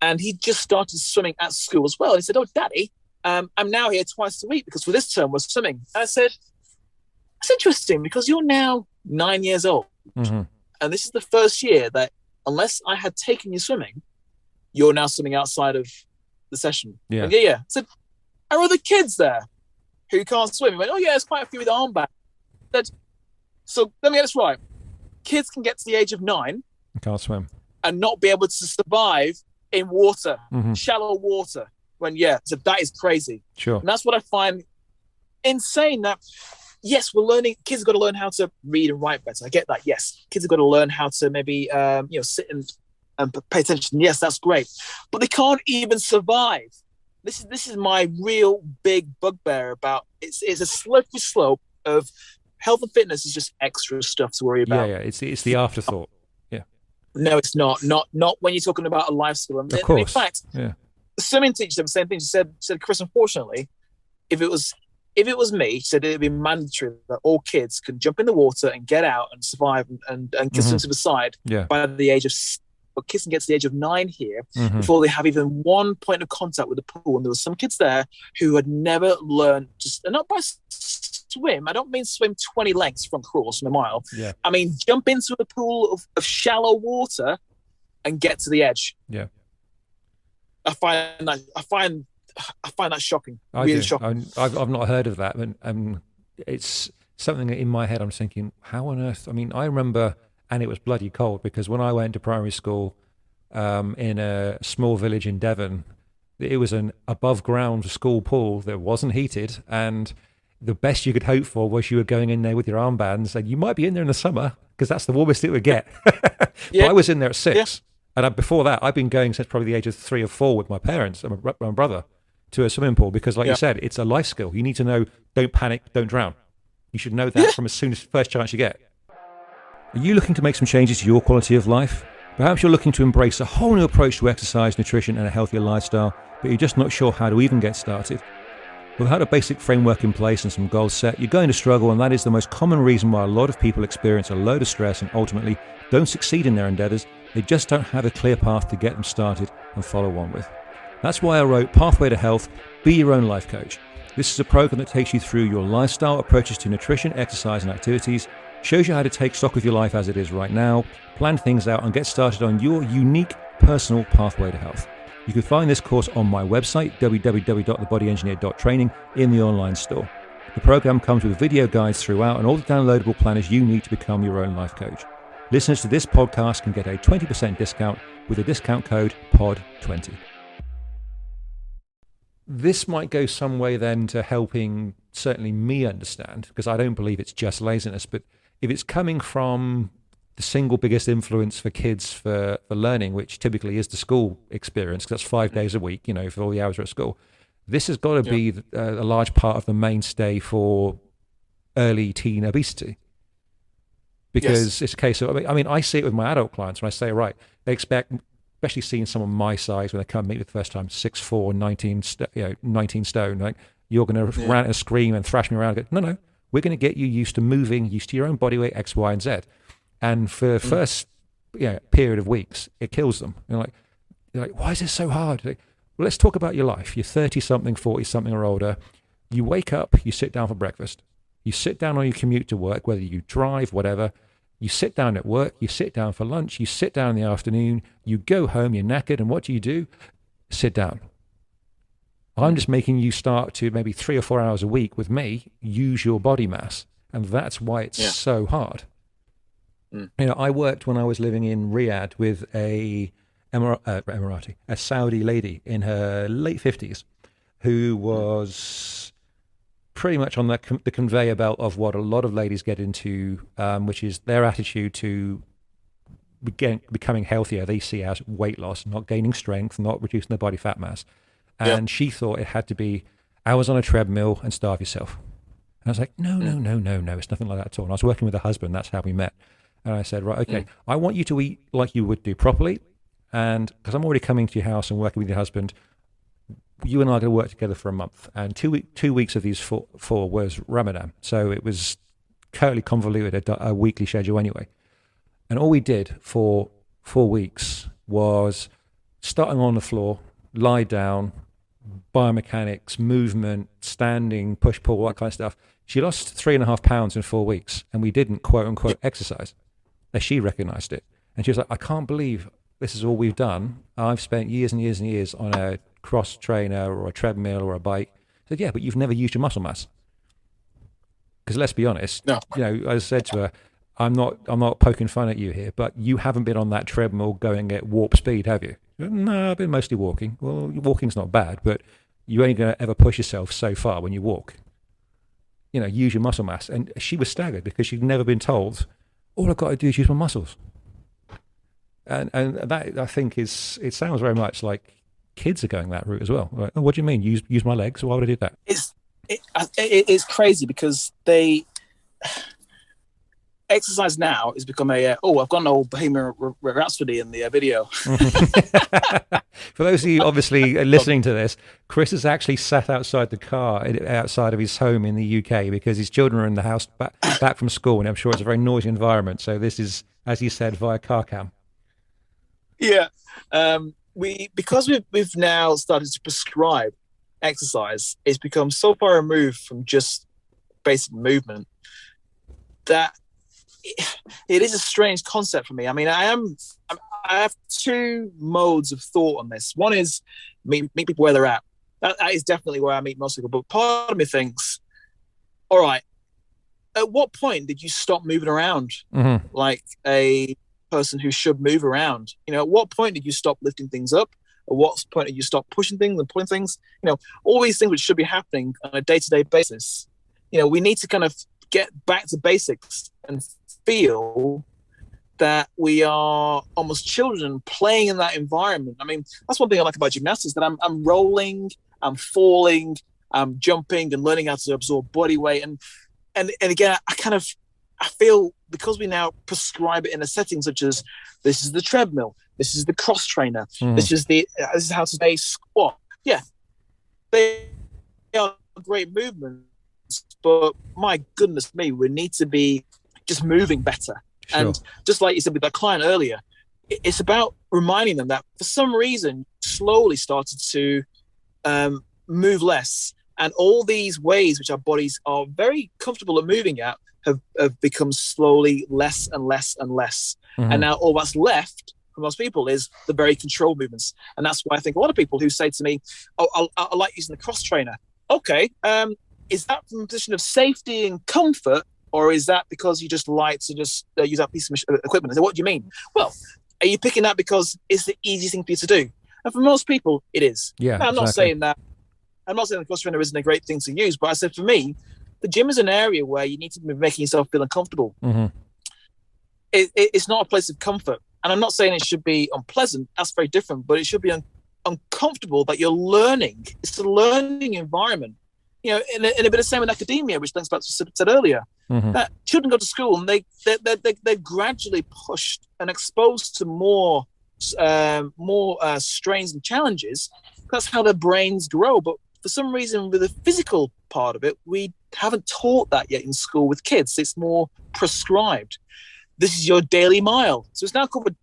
and he just started swimming at school as well. And he said, "Oh, Daddy, I'm now here twice a week because for this term we're swimming." And I said, "It's interesting because you're now 9 years old, and this is the first year that, unless I had taken you swimming, you're now swimming outside of the session." Yeah. And yeah. I said, "Are other kids there who can't swim?" He went, "Oh yeah, there's quite a few with armbands." I said, "So let me get this right. Kids can get to the age of 9 and can't swim and not be able to survive in water, shallow water." So that is crazy. Sure. And that's what I find insane, that yes, we're learning, kids have got to learn how to read and write better. I get that. Yes. Kids have got to learn how to maybe, sit and pay attention. Yes, that's great. But they can't even survive. This is my real big bugbear about it's a slippery slope of health and fitness is just extra stuff to worry about. Yeah. It's the afterthought. Yeah. No, it's not. Not when you're talking about a life skill. Of course. In fact, the swimming teacher said the same thing. She said, "Chris, unfortunately, if it was me," she said, "it'd be mandatory that all kids can jump in the water and get out and survive and swim to the side by the age of." But kids can get to the age of 9 here before they have even one point of contact with the pool. And there were some kids there who had never learned, not by swim. I don't mean swim 20 lengths from course in a mile. Yeah. I mean, jump into a pool of shallow water and get to the edge. Yeah. I find that shocking. Really shocking. I've not heard of that. And it's something in my head. I'm thinking, how on earth? I mean, I remember, and it was bloody cold, because when I went to primary school in a small village in Devon, it was an above ground school pool that wasn't heated, and the best you could hope for was you were going in there with your armbands, and you might be in there in the summer because that's the warmest it would get. But I was in there at 6, and before that, I've been going since probably the age of 3 or 4 with my parents and my brother to a swimming pool, because like you said, it's a life skill. You need to know, don't panic, don't drown. You should know that from as soon as first chance you get. Are you looking to make some changes to your quality of life? Perhaps you're looking to embrace a whole new approach to exercise, nutrition, and a healthier lifestyle, but you're just not sure how to even get started. Without a basic framework in place and some goals set, you're going to struggle, and that is the most common reason why a lot of people experience a load of stress and ultimately don't succeed in their endeavours. They just don't have a clear path to get them started and follow on with. That's why I wrote Pathway to Health, Be Your Own Life Coach. This is a program that takes you through your lifestyle approaches to nutrition, exercise, and activities, shows you how to take stock of your life as it is right now, plan things out, and get started on your unique personal pathway to health. You can find this course on my website, www.thebodyengineer.training, in the online store. The program comes with video guides throughout and all the downloadable planners you need to become your own life coach. Listeners to this podcast can get a 20% discount with the discount code POD20. This might go some way then to helping certainly me understand, because I don't believe it's just laziness, but if it's coming from the single biggest influence for kids for learning, which typically is the school experience, because that's 5 days a week, for all the hours are at school, this has got to be a large part of the mainstay for early teen obesity. because it's a case of, I mean, I see it with my adult clients when I say, right, they expect, especially seeing someone my size when they come meet me the first time, 6'4", 19 stone, like, you're going to rant and scream and thrash me around. No, we're going to get you used to moving, used to your own body weight, X, Y, and Z. And for the first period of weeks, it kills them. You're like, why is this so hard? Like, well, let's talk about your life. You're 30-something, 40-something or older. You wake up, you sit down for breakfast. You sit down on your commute to work, whether you drive, whatever. You sit down at work, you sit down for lunch, you sit down in the afternoon, you go home, you're knackered, and what do? Sit down. I'm just making you start to maybe 3 or 4 hours a week with me, use your body mass. And that's why it's so hard. I worked when I was living in Riyadh with a Saudi lady in her late 50s who was pretty much on the conveyor belt of what a lot of ladies get into, which is their attitude to becoming healthier. They see as weight loss, not gaining strength, not reducing their body fat mass. And she thought it had to be hours on a treadmill and starve yourself. And I was like, no, it's nothing like that at all. And I was working with a husband, that's how we met. And I said, right, okay, I want you to eat like you would do properly. And because I'm already coming to your house and working with your husband, you and I are going to work together for a month. And 2 weeks of these four was Ramadan. So it was totally convoluted, a weekly schedule anyway. And all we did for 4 weeks was starting on the floor, lie down, biomechanics, movement, standing, push, pull, all that kind of stuff. She lost 3.5 pounds in 4 weeks, and we didn't quote unquote exercise. And she recognized it. And she was like, I can't believe this is all we've done. I've spent years and years and years on a cross trainer or a treadmill or a bike. I said, yeah, but you've never used your muscle mass. Because let's be honest, I said to her, I'm not poking fun at you here, but you haven't been on that treadmill going at warp speed, have you? No, I've been mostly walking. Well, walking's not bad, but you're only going to ever push yourself so far when you walk. Use your muscle mass. And she was staggered because she'd never been told, all I've got to do is use my muscles. And that, I think, it sounds very much like kids are going that route as well. Like, oh, what do you mean? Use my legs? Why would I do that? It is crazy because exercise now has become I've got an old Bohemian Rhapsody in the video. For those of you obviously listening to this, Chris has actually sat outside the car outside of his home in the UK because his children are in the house back from school, and I'm sure it's a very noisy environment. So this is, as you said, via car cam. Yeah. Because we've now started to prescribe exercise, it's become so far removed from just basic movement that it is a strange concept for me. I mean, I have two modes of thought on this. One is meet people where they're at. That is definitely where I meet most people. But part of me thinks, all right, at what point did you stop moving around like a person who should move around? At what point did you stop lifting things up? At what point did you stop pushing things and pulling things? All these things which should be happening on a day-to-day basis. We need to kind of get back to basics and feel that we are almost children playing in that environment. I mean, that's one thing I like about gymnastics, that I'm rolling, I'm falling, I'm jumping and learning how to absorb body weight. And again, I feel because we now prescribe it in a setting such as this is the treadmill, this is the cross trainer, this is how to say squat. Yeah, they are great movements, but my goodness me, we need to be just moving better. Sure. And just like you said with that client earlier, it's about reminding them that for some reason slowly started to move less, and all these ways which our bodies are very comfortable at moving at have become slowly less and less and less. And now all that's left for most people is the very controlled movements. And that's why I think a lot of people who say to me, oh, I like using the cross trainer. Okay, is that from a position of safety and comfort, or is that because you just like to just use that piece of equipment? I say, what do you mean? Well, are you picking that because it's the easiest thing for you to do? And for most people, it is. Yeah, now, I'm not saying the cross trainer isn't a great thing to use, but I said for me, the gym is an area where you need to be making yourself feel uncomfortable. It's not a place of comfort. And I'm not saying it should be unpleasant. That's very different. But it should be uncomfortable that you're learning. It's a learning environment. And a bit the same in academia, which links back to what I said earlier. that children go to school and they're gradually pushed and exposed to more strains and challenges. That's how their brains grow. But for some reason, with the physical part of it, we haven't taught that yet in school with kids. It's more prescribed. This is your daily mile. So it's now covered.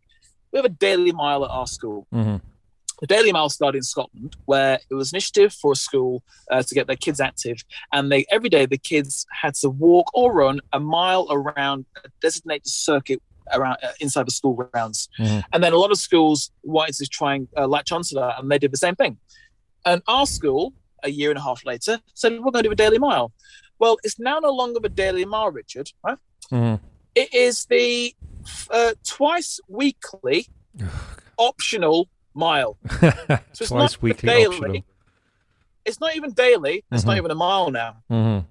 We have a daily mile at our school. The Daily Mile started in Scotland, where it was an initiative for a school to get their kids active. And every day the kids had to walk or run a mile around a designated circuit around inside the school grounds. And then a lot of schools wanted to try and latch onto that, and they did the same thing. And our school, a year and a half later, said, we're going to do a daily mile. Well, it's now no longer the daily mile, Richard. Right? It is the twice weekly optional mile. So it's Twice not weekly daily. optional. It's not even daily. It's not even a mile now.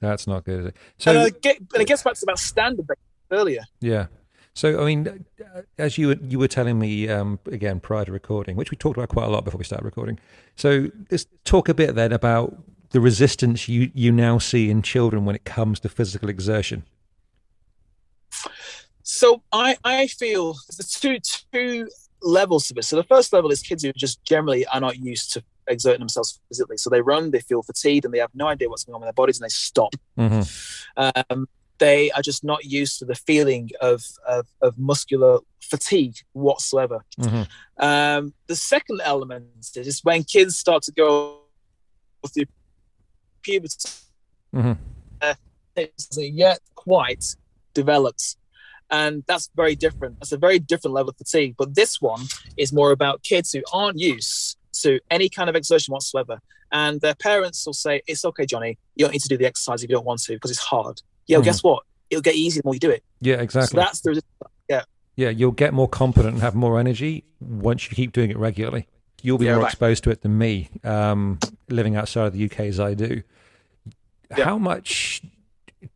That's not good, is it? So, and it gets back to about standard earlier. Yeah. So, I mean, as you were telling me again prior to recording, which we talked about quite a lot before we started recording. So let's talk a bit then about the resistance you now see in children when it comes to physical exertion. So I feel there's two levels to this. So the first level is kids who just generally are not used to exerting themselves physically. So they run, they feel fatigued, and they have no idea what's going on with their bodies, and they stop. They are just not used to the feeling of muscular fatigue whatsoever. The second element is when kids start to go through puberty. It hasn't yet quite developed. And that's very different. That's a very different level of fatigue. But this one is more about kids who aren't used to any kind of exertion whatsoever. And their parents will say, it's okay, Johnny, you don't need to do the exercise if you don't want to because it's hard. Yeah, well, guess what? It'll get easier the more you do it. Yeah, exactly. So that's the resistance. Yeah, you'll get more confident and have more energy once you keep doing it regularly. You'll be more exposed to it than me, living outside of the UK as I do. How much...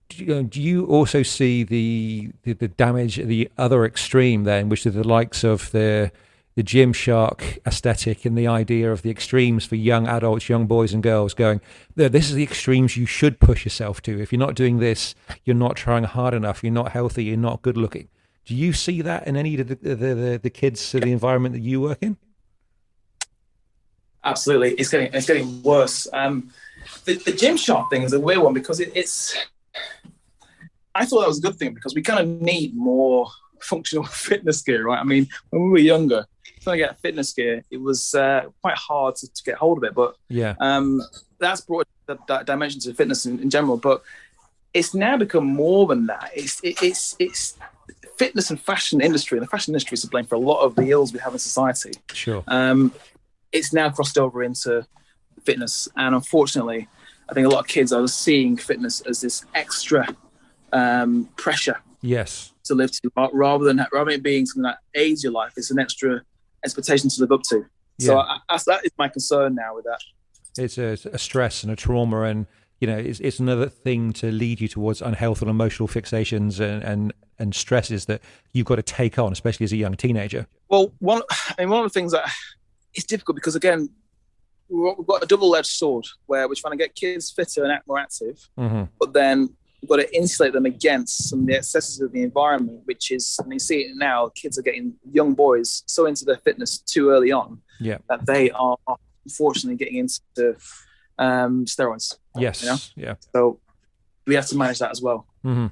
Do you also see the damage at the other extreme then, which are the likes of the Gymshark aesthetic and the idea of the extremes for young adults, young boys and girls going, this is the extremes you should push yourself to. If you're not doing this, you're not trying hard enough, you're not healthy, you're not good looking. Do you see that in any of the kids, the environment that you work in? Absolutely. It's getting worse. The Gymshark thing is a weird one because it's... I thought that was a good thing because we kind of need more functional fitness gear, right? I mean, when we were younger, trying to get fitness gear, it was quite hard to get hold of it. But that's brought that dimension to fitness in general. But it's now become more than that. It's fitness and fashion industry. And the fashion industry is to blame for a lot of the ills we have in society. Sure. It's now crossed over into fitness. And unfortunately, I think a lot of kids are seeing fitness as this extra pressure to live to, rather than it being something that aids your life. It's an extra expectation to live up to. So that is my concern now with that. It's a stress and a trauma, and it's another thing to lead you towards unhealthful emotional fixations and stresses that you've got to take on, especially as a young teenager. Well, one of the things that it's difficult because again, we've got a double-edged sword where we're trying to get kids fitter and more active, but then we've got to insulate them against some of the excesses of the environment, which is, and you see it now, kids are getting, young boys, so into their fitness too early on that they are unfortunately getting into steroids. So we have to manage that as well. No,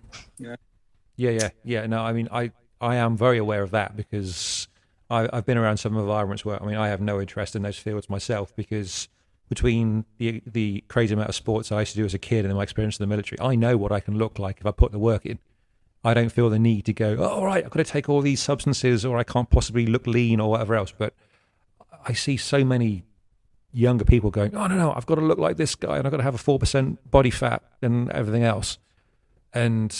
I mean, I am very aware of that because I've been around some environments where, I mean, I have no interest in those fields myself because between the crazy amount of sports I used to do as a kid and my experience in the military, I know what I can look like if I put the work in. I don't feel the need to go, all right, I've got to take all these substances or I can't possibly look lean or whatever else. But I see so many younger people going, oh, no, I've got to look like this guy and I've got to have a 4% body fat and everything else. And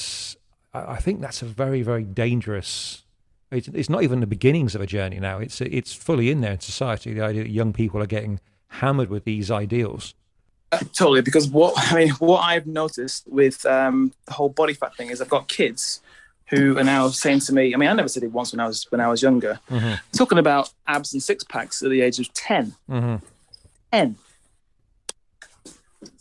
I think that's a very, very dangerous... It's not even the beginnings of a journey now. It's fully in there in society, the idea that young people are getting hammered with these ideals. Totally, because what I've noticed with the whole body fat thing is I've got kids who are now saying to me, I mean, I never said it once when I was younger, talking about abs and six packs at the age of 10. 10.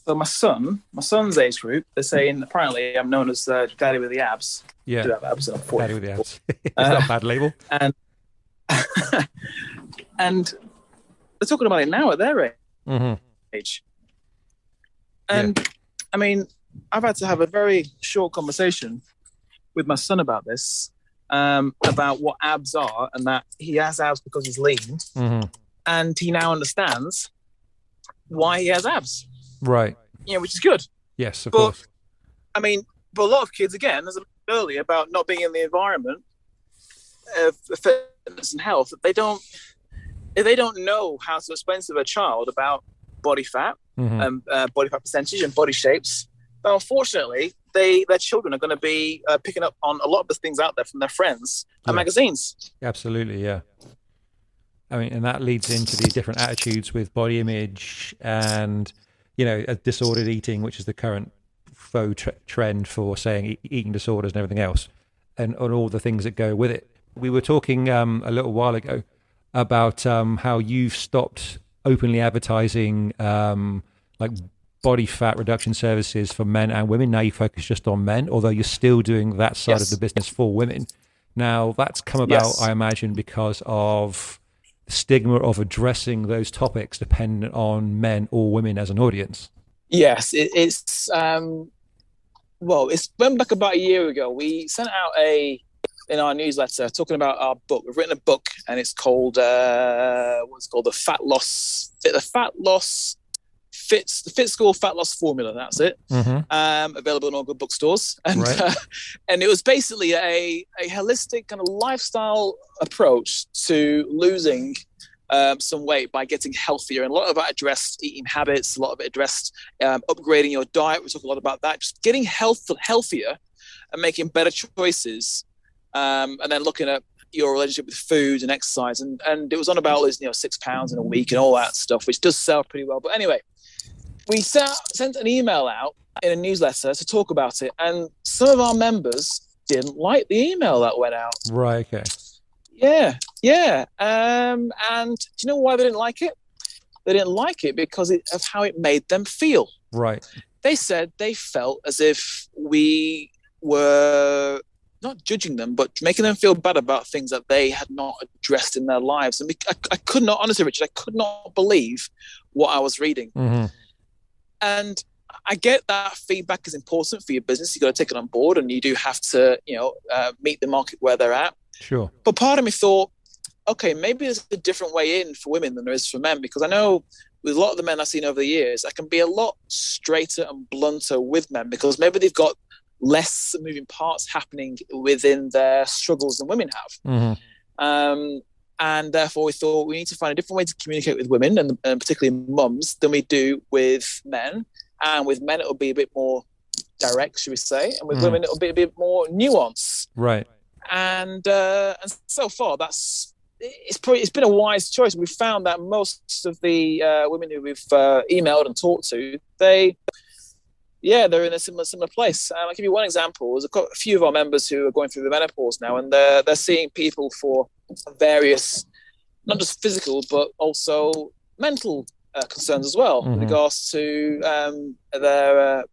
So my son's age group, they're saying apparently I'm known as daddy with the abs. Yeah. I do have abs, and I'm 40. Daddy with the abs. It's not a bad label. And and they're talking about it now at their age. And I mean, I've had to have a very short conversation with my son about this, about what abs are, and that he has abs because he's lean, and he now understands why he has abs. Right. Which is good. Yes, of course. I mean, but a lot of kids, again, as I mentioned earlier, about not being in the environment of fitness and health, they don't know how to explain to their child about body fat, body fat percentage, and body shapes. But unfortunately, their children are going to be picking up on a lot of the things out there from their friends and magazines. Absolutely, yeah. I mean, and that leads into the different attitudes with body image and, disordered eating, which is the current faux trend for saying eating disorders and everything else, and all the things that go with it. We were talking a little while ago about how you've stopped openly advertising like body fat reduction services for men and women. Now you focus just on men, although you're still doing that side of the business for women. Now that's come about, I imagine, because of the stigma of addressing those topics dependent on men or women as an audience. Yes, it's went back about a year ago. We sent out in our newsletter talking about our book. We've written a book, and it's called the Fit School Fat Loss Formula. That's it. Available in all good bookstores, and and it was basically a holistic kind of lifestyle approach to losing some weight by getting healthier. And a lot of it addressed eating habits. A lot of it addressed upgrading your diet. We talk a lot about that. Just getting healthier and making better choices. And then looking at your relationship with food and exercise, and it was on about losing 6 pounds in a week and all that stuff, which does sell pretty well. But anyway, we sent an email out in a newsletter to talk about it, and some of our members didn't like the email that went out. Right. Okay. Yeah. And do you know why they didn't like it? They didn't like it because of how it made them feel. Right. They said they felt as if we were not judging them, but making them feel bad about things that they had not addressed in their lives. And I could not, honestly, Richard, I could not believe what I was reading. And I get that feedback is important for your business. You've got to take it on board, and you do have to, meet the market where they're at. Sure. But part of me thought, okay, maybe there's a different way in for women than there is for men, because I know with a lot of the men I've seen over the years, I can be a lot straighter and blunter with men because maybe they've got less moving parts happening within their struggles than women have. And therefore we thought we need to find a different way to communicate with women, and particularly mums, than we do with men. And with men, it'll be a bit more direct, should we say, and with women, it'll be a bit more nuance. Right. And so far, it's been a wise choice. We've found that most of the women who we've emailed and talked to, they're in a similar place. I'll give you one example. There's a few of our members who are going through the menopause now, and they're seeing people for various, not just physical, but also mental concerns as well, with regards to their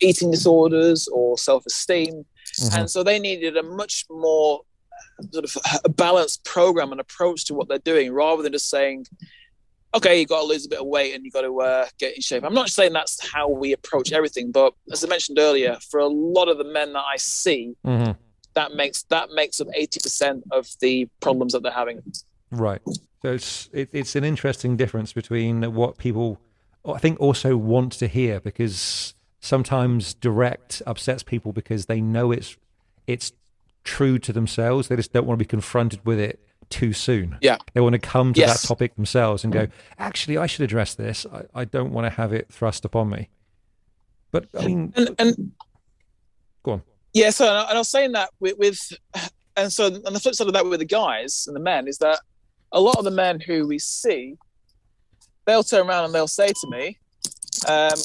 eating disorders or self-esteem. And so they needed a much more sort of a balanced program and approach to what they're doing, rather than just saying, okay, you've got to lose a bit of weight and you've got to get in shape. I'm not saying that's how we approach everything, but as I mentioned earlier, for a lot of the men that I see, that makes up 80% of the problems that they're having. Right. So it's an interesting difference between what people, I think, also want to hear, because sometimes direct upsets people because they know it's true to themselves. They just don't want to be confronted with it too soon. Yeah. They want to come to that topic themselves and go, actually, I should address this. I don't want to have it thrust upon me. But I mean, and go on. Yeah. So, and I was saying that and so on the flip side of that with the guys and the men is that a lot of the men who we see, they'll turn around and they'll say to me,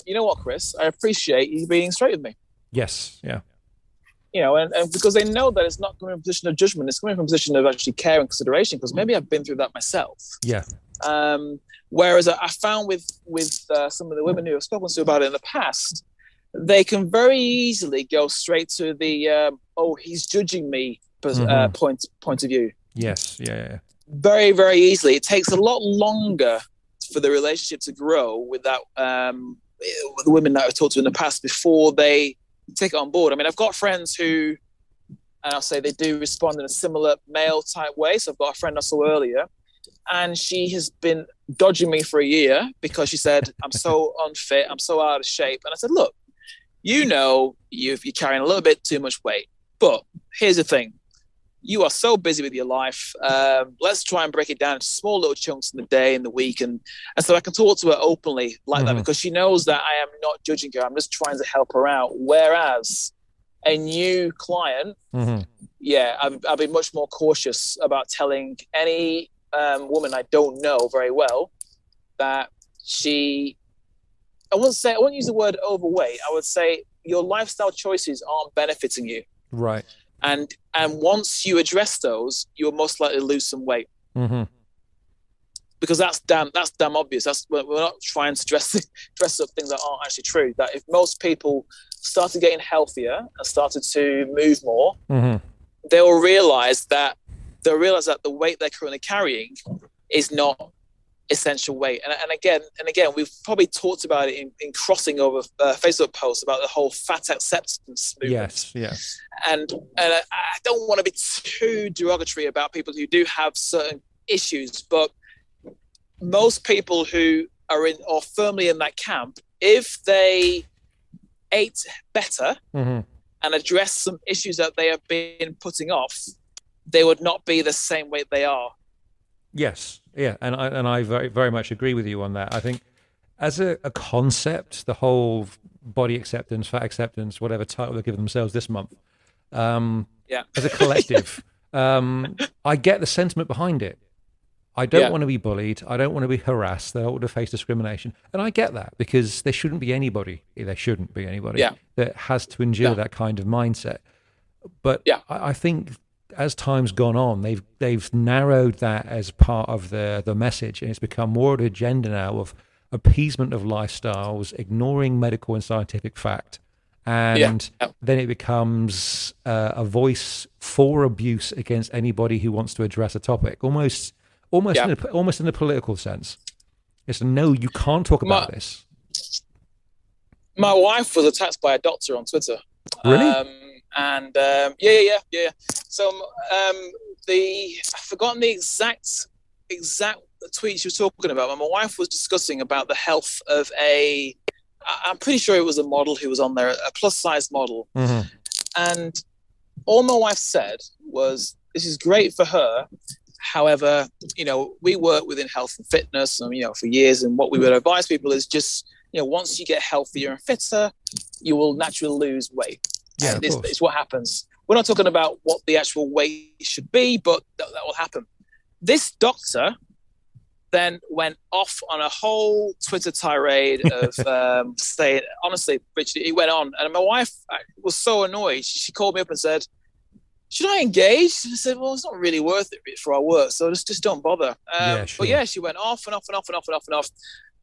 you know what, Chris, I appreciate you being straight with me. Yes. Yeah. And because they know that it's not coming from a position of judgment, it's coming from a position of actually care and consideration, because maybe I've been through that myself. Yeah. Whereas I found with some of the women who I've spoken to about it in the past, they can very easily go straight to the oh, he's judging me point of view. Yes, yeah. Very, very easily. It takes a lot longer for the relationship to grow with that with the women that I've talked to in the past before they take it on board. I mean, I've got friends who, and I'll say they do respond in a similar male type way. So I've got a friend I saw earlier, and she has been dodging me for a year because she said, I'm so unfit, I'm so out of shape. And I said, look, you know, you're carrying a little bit too much weight, but here's the thing. You are so busy with your life. Let's try and break it down into small little chunks in the day, in the week. And so I can talk to her openly like that because she knows that I am not judging her. I'm just trying to help her out. Whereas a new client, I'll be much more cautious about telling any woman I don't know very well that I wouldn't use the word overweight. I would say your lifestyle choices aren't benefiting you. Right. And once you address those, you're most likely to lose some weight. Because that's damn obvious. We're not trying to dress up things that aren't actually true. That if most people started getting healthier and started to move more, they'll realize that the weight they're currently carrying is not essential weight. And again, we've probably talked about it in crossing over Facebook posts about the whole fat acceptance movement. Yes. And I don't want to be too derogatory about people who do have certain issues, but most people who are firmly in that camp, if they ate better and address some issues that they have been putting off, they would not be the same weight they are. Yes, yeah, and I very, very much agree with you on that. I think as a concept, the whole body acceptance, fat acceptance, whatever title they give themselves this month, as a collective, I get the sentiment behind it. I don't want to be bullied. I don't want to be harassed. I don't want to face discrimination. And I get that because there shouldn't be anybody that has to endure that kind of mindset. But I think as time's gone on, they've narrowed that as part of the message, and it's become more of an agenda now of appeasement of lifestyles, ignoring medical and scientific fact, and then it becomes a voice for abuse against anybody who wants to address a topic, almost in a political sense. It's no, you can't talk about this. My wife was attacked by a doctor on Twitter. Really? So I've forgotten the exact tweet she was talking about, but my wife was discussing about the health of I'm pretty sure it was a model who was on there, a plus size model. And all my wife said was, this is great for her. However, we work within health and fitness and, for years. And what we would advise people is just, once you get healthier and fitter, you will naturally lose weight. Yeah, and it's what happens. We're not talking about what the actual weight should be, but that will happen. This doctor then went off on a whole Twitter tirade of saying, honestly, Richard, he went on. And my wife was so annoyed. She called me up and said, should I engage? And I said, well, it's not really worth it for our work, so just don't bother. But yeah, she went off and off and off and off and off and off.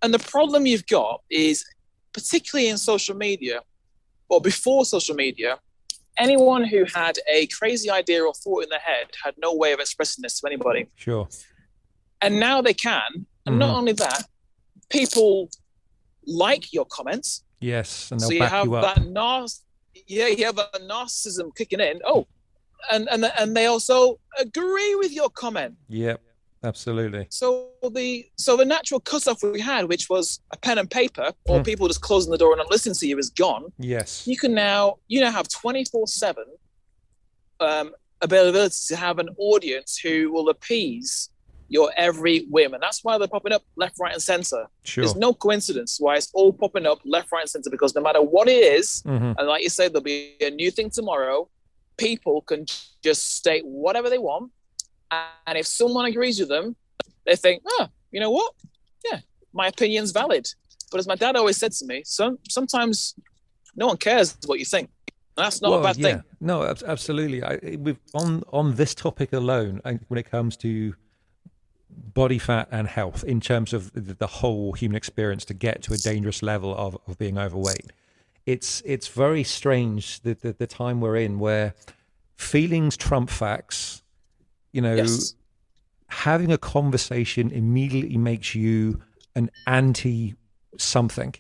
And the problem you've got is, particularly in social media, or before social media, anyone who had a crazy idea or thought in their head had no way of expressing this to anybody. Sure. And now they can. And not only that, people like your comments. Yes, and they'll so you back have you up. you have a narcissism kicking in. Oh, and they also agree with your comment. Yep, absolutely. So the natural cutoff we had, which was a pen and paper, or people just closing the door and not listening to you, is gone. Yes. You now have 24/7 availability to have an audience who will appease your every whim, and that's why they're popping up left, right, and center. Sure. There's no coincidence why it's all popping up left, right, and center, because no matter what it is, and like you said, there'll be a new thing tomorrow. People can just state whatever they want, and if someone agrees with them, they think, you know what? Yeah, my opinion's valid. But as my dad always said to me, sometimes no one cares what you think. And that's not a bad thing. No, absolutely. On this topic alone, when it comes to body fat and health in terms of the whole human experience to get to a dangerous level of being overweight. It's very strange the time we're in where feelings trump facts. You know, having a conversation immediately makes you an anti something.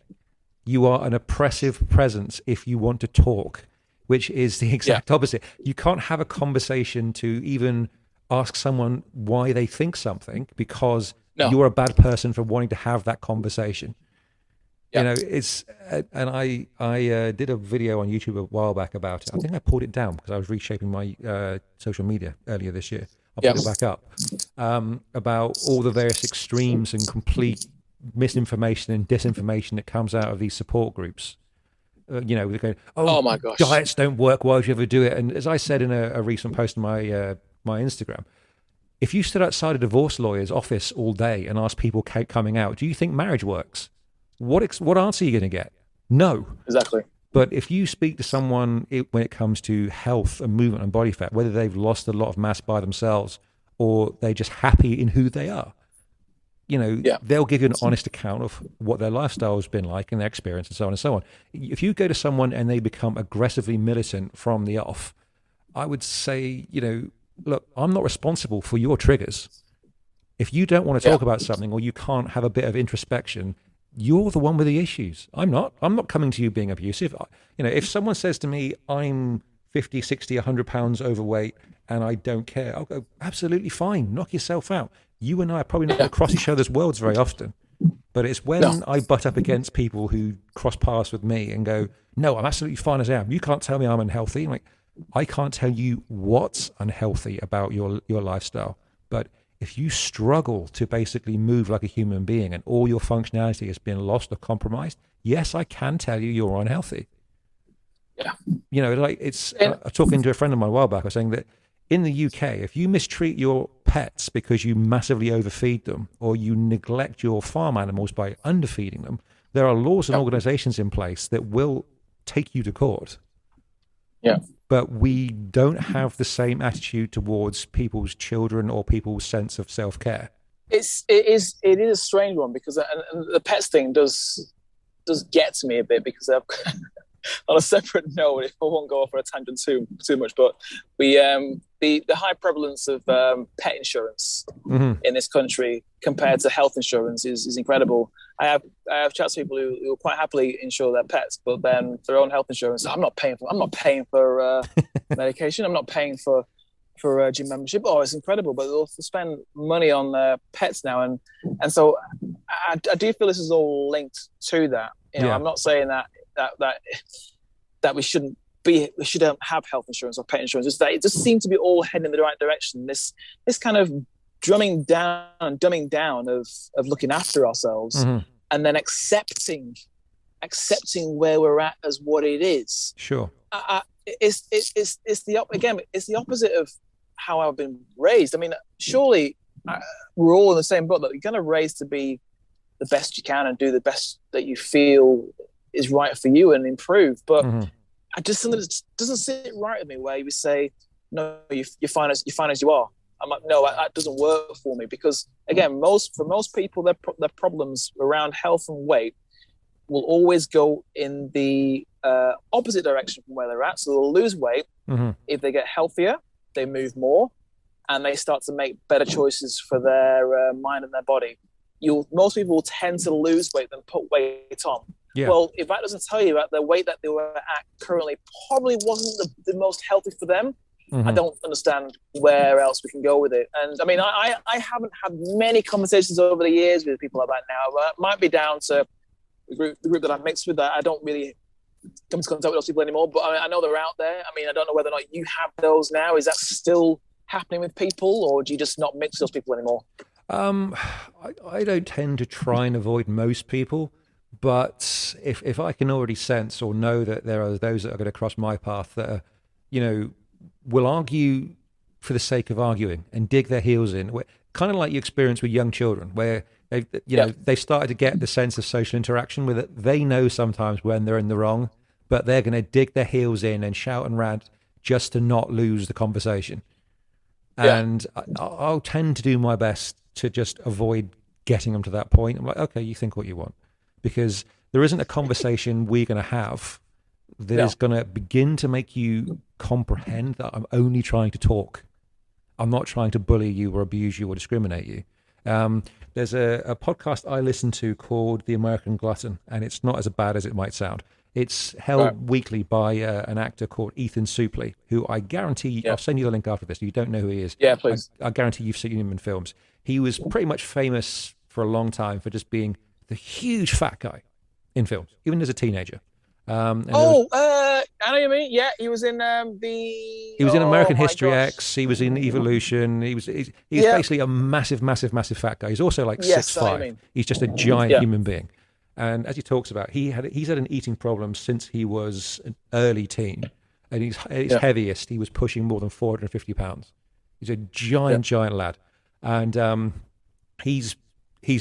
You are an oppressive presence if you want to talk, which is the exact opposite. You can't have a conversation to even ask someone why they think something because you're a bad person for wanting to have that conversation. You know, it's, and I did a video on YouTube a while back about it. I think I pulled it down because I was reshaping my social media earlier this year. I'll put it back up, about all the various extremes and complete misinformation and disinformation that comes out of these support groups. You know, they're going, oh my gosh, diets don't work. Why would you ever do it? And as I said in a recent post on my Instagram, if you stood outside a divorce lawyer's office all day and asked people coming out, do you think marriage works? What answer are you going to get? No. Exactly. But if you speak to someone when it comes to health and movement and body fat, whether they've lost a lot of mass by themselves or they're just happy in who they are, you know, they'll give you an honest account of what their lifestyle has been like and their experience and so on and so on. If you go to someone and they become aggressively militant from the off, I would say, you know, look, I'm not responsible for your triggers. If you don't want to talk about something or you can't have a bit of introspection, you're the one with the issues. I'm not coming to you being abusive. You know, if someone says to me, I'm 50, 60, 100 pounds overweight and I don't care, I'll go, absolutely fine. Knock yourself out. You and I are probably not going to cross each other's worlds very often. But it's when I butt up against people who cross paths with me and go, no, I'm absolutely fine as I am. You can't tell me I'm unhealthy. I'm like, I can't tell you what's unhealthy about your lifestyle. But if you struggle to basically move like a human being and all your functionality has been lost or compromised, yes, I can tell you you're unhealthy. Yeah. You know, like it's, I was talking to a friend of mine a while back, I was saying that in the UK, if you mistreat your pets because you massively overfeed them or you neglect your farm animals by underfeeding them, there are laws and organizations in place that will take you to court. Yeah. But we don't have the same attitude towards people's children or people's sense of self-care. It is a strange one because and the pets thing does get to me a bit because I've on a separate note, I won't go off on a tangent too much, but we the high prevalence of pet insurance in this country compared to health insurance is incredible. I have chats with people who quite happily insure their pets, but then their own health insurance, I'm not paying for medication. I'm not paying for a gym membership. Oh, it's incredible, but they'll spend money on their pets now, and so I do feel this is all linked to that. You know, I'm not saying that we shouldn't have health insurance or pet insurance. It's that it just seems to be all heading in the right direction. This kind of dumbing down of looking after ourselves and then accepting where we're at as what it is. Sure. It's the opposite of how I've been raised. I mean, surely we're all in the same boat that you're kind of raised to be the best you can and do the best that you feel is right for you and improve. But I just something that doesn't sit right with me where you say, no, you're fine as you are. I'm like, no, that doesn't work for me, because again, for most people, their problems around health and weight will always go in the opposite direction from where they're at. So they'll lose weight. If they get healthier, they move more, and they start to make better choices for their mind and their body. Most people will tend to lose weight than put weight on. Yeah. Well, if that doesn't tell you that the weight that they were at currently probably wasn't the most healthy for them, I don't understand where else we can go with it. And I mean, I haven't had many conversations over the years with people like that now. But it might be down to the group that I'm mixed with, that I don't really come to contact with those people anymore. But I know they're out there. I mean, I don't know whether or not you have those now. Is that still happening with people, or do you just not mix those people anymore? I don't tend to try and avoid most people. But if I can already sense or know that there are those that are going to cross my path that are, you know, will argue for the sake of arguing and dig their heels in, kind of like you experience with young children, where they've started to get the sense of social interaction with it. They know sometimes when they're in the wrong, but they're going to dig their heels in and shout and rant just to not lose the conversation. And I'll tend to do my best to just avoid getting them to that point. I'm like, okay, you think what you want, because there isn't a conversation we're going to have that is going to begin to make you comprehend that I'm only trying to talk. I'm not trying to bully you or abuse you or discriminate you. There's a podcast I listen to called The American Glutton, and it's not as bad as it might sound. It's held weekly by an actor called Ethan Suplee, who I guarantee, I'll send you the link after this. You don't know who he is. Yeah, please. I guarantee you've seen him in films. He was pretty much famous for a long time for just being the huge fat guy in films, even as a teenager. I know what you mean. Yeah, he was in He was in American History X. He was in Evolution. He's basically a massive fat guy. He's also like 6'5". He's just a giant human being. And as he talks about, he's had an eating problem since he was an early teen. And at his heaviest, he was pushing more than 450 pounds. He's a giant lad. And he's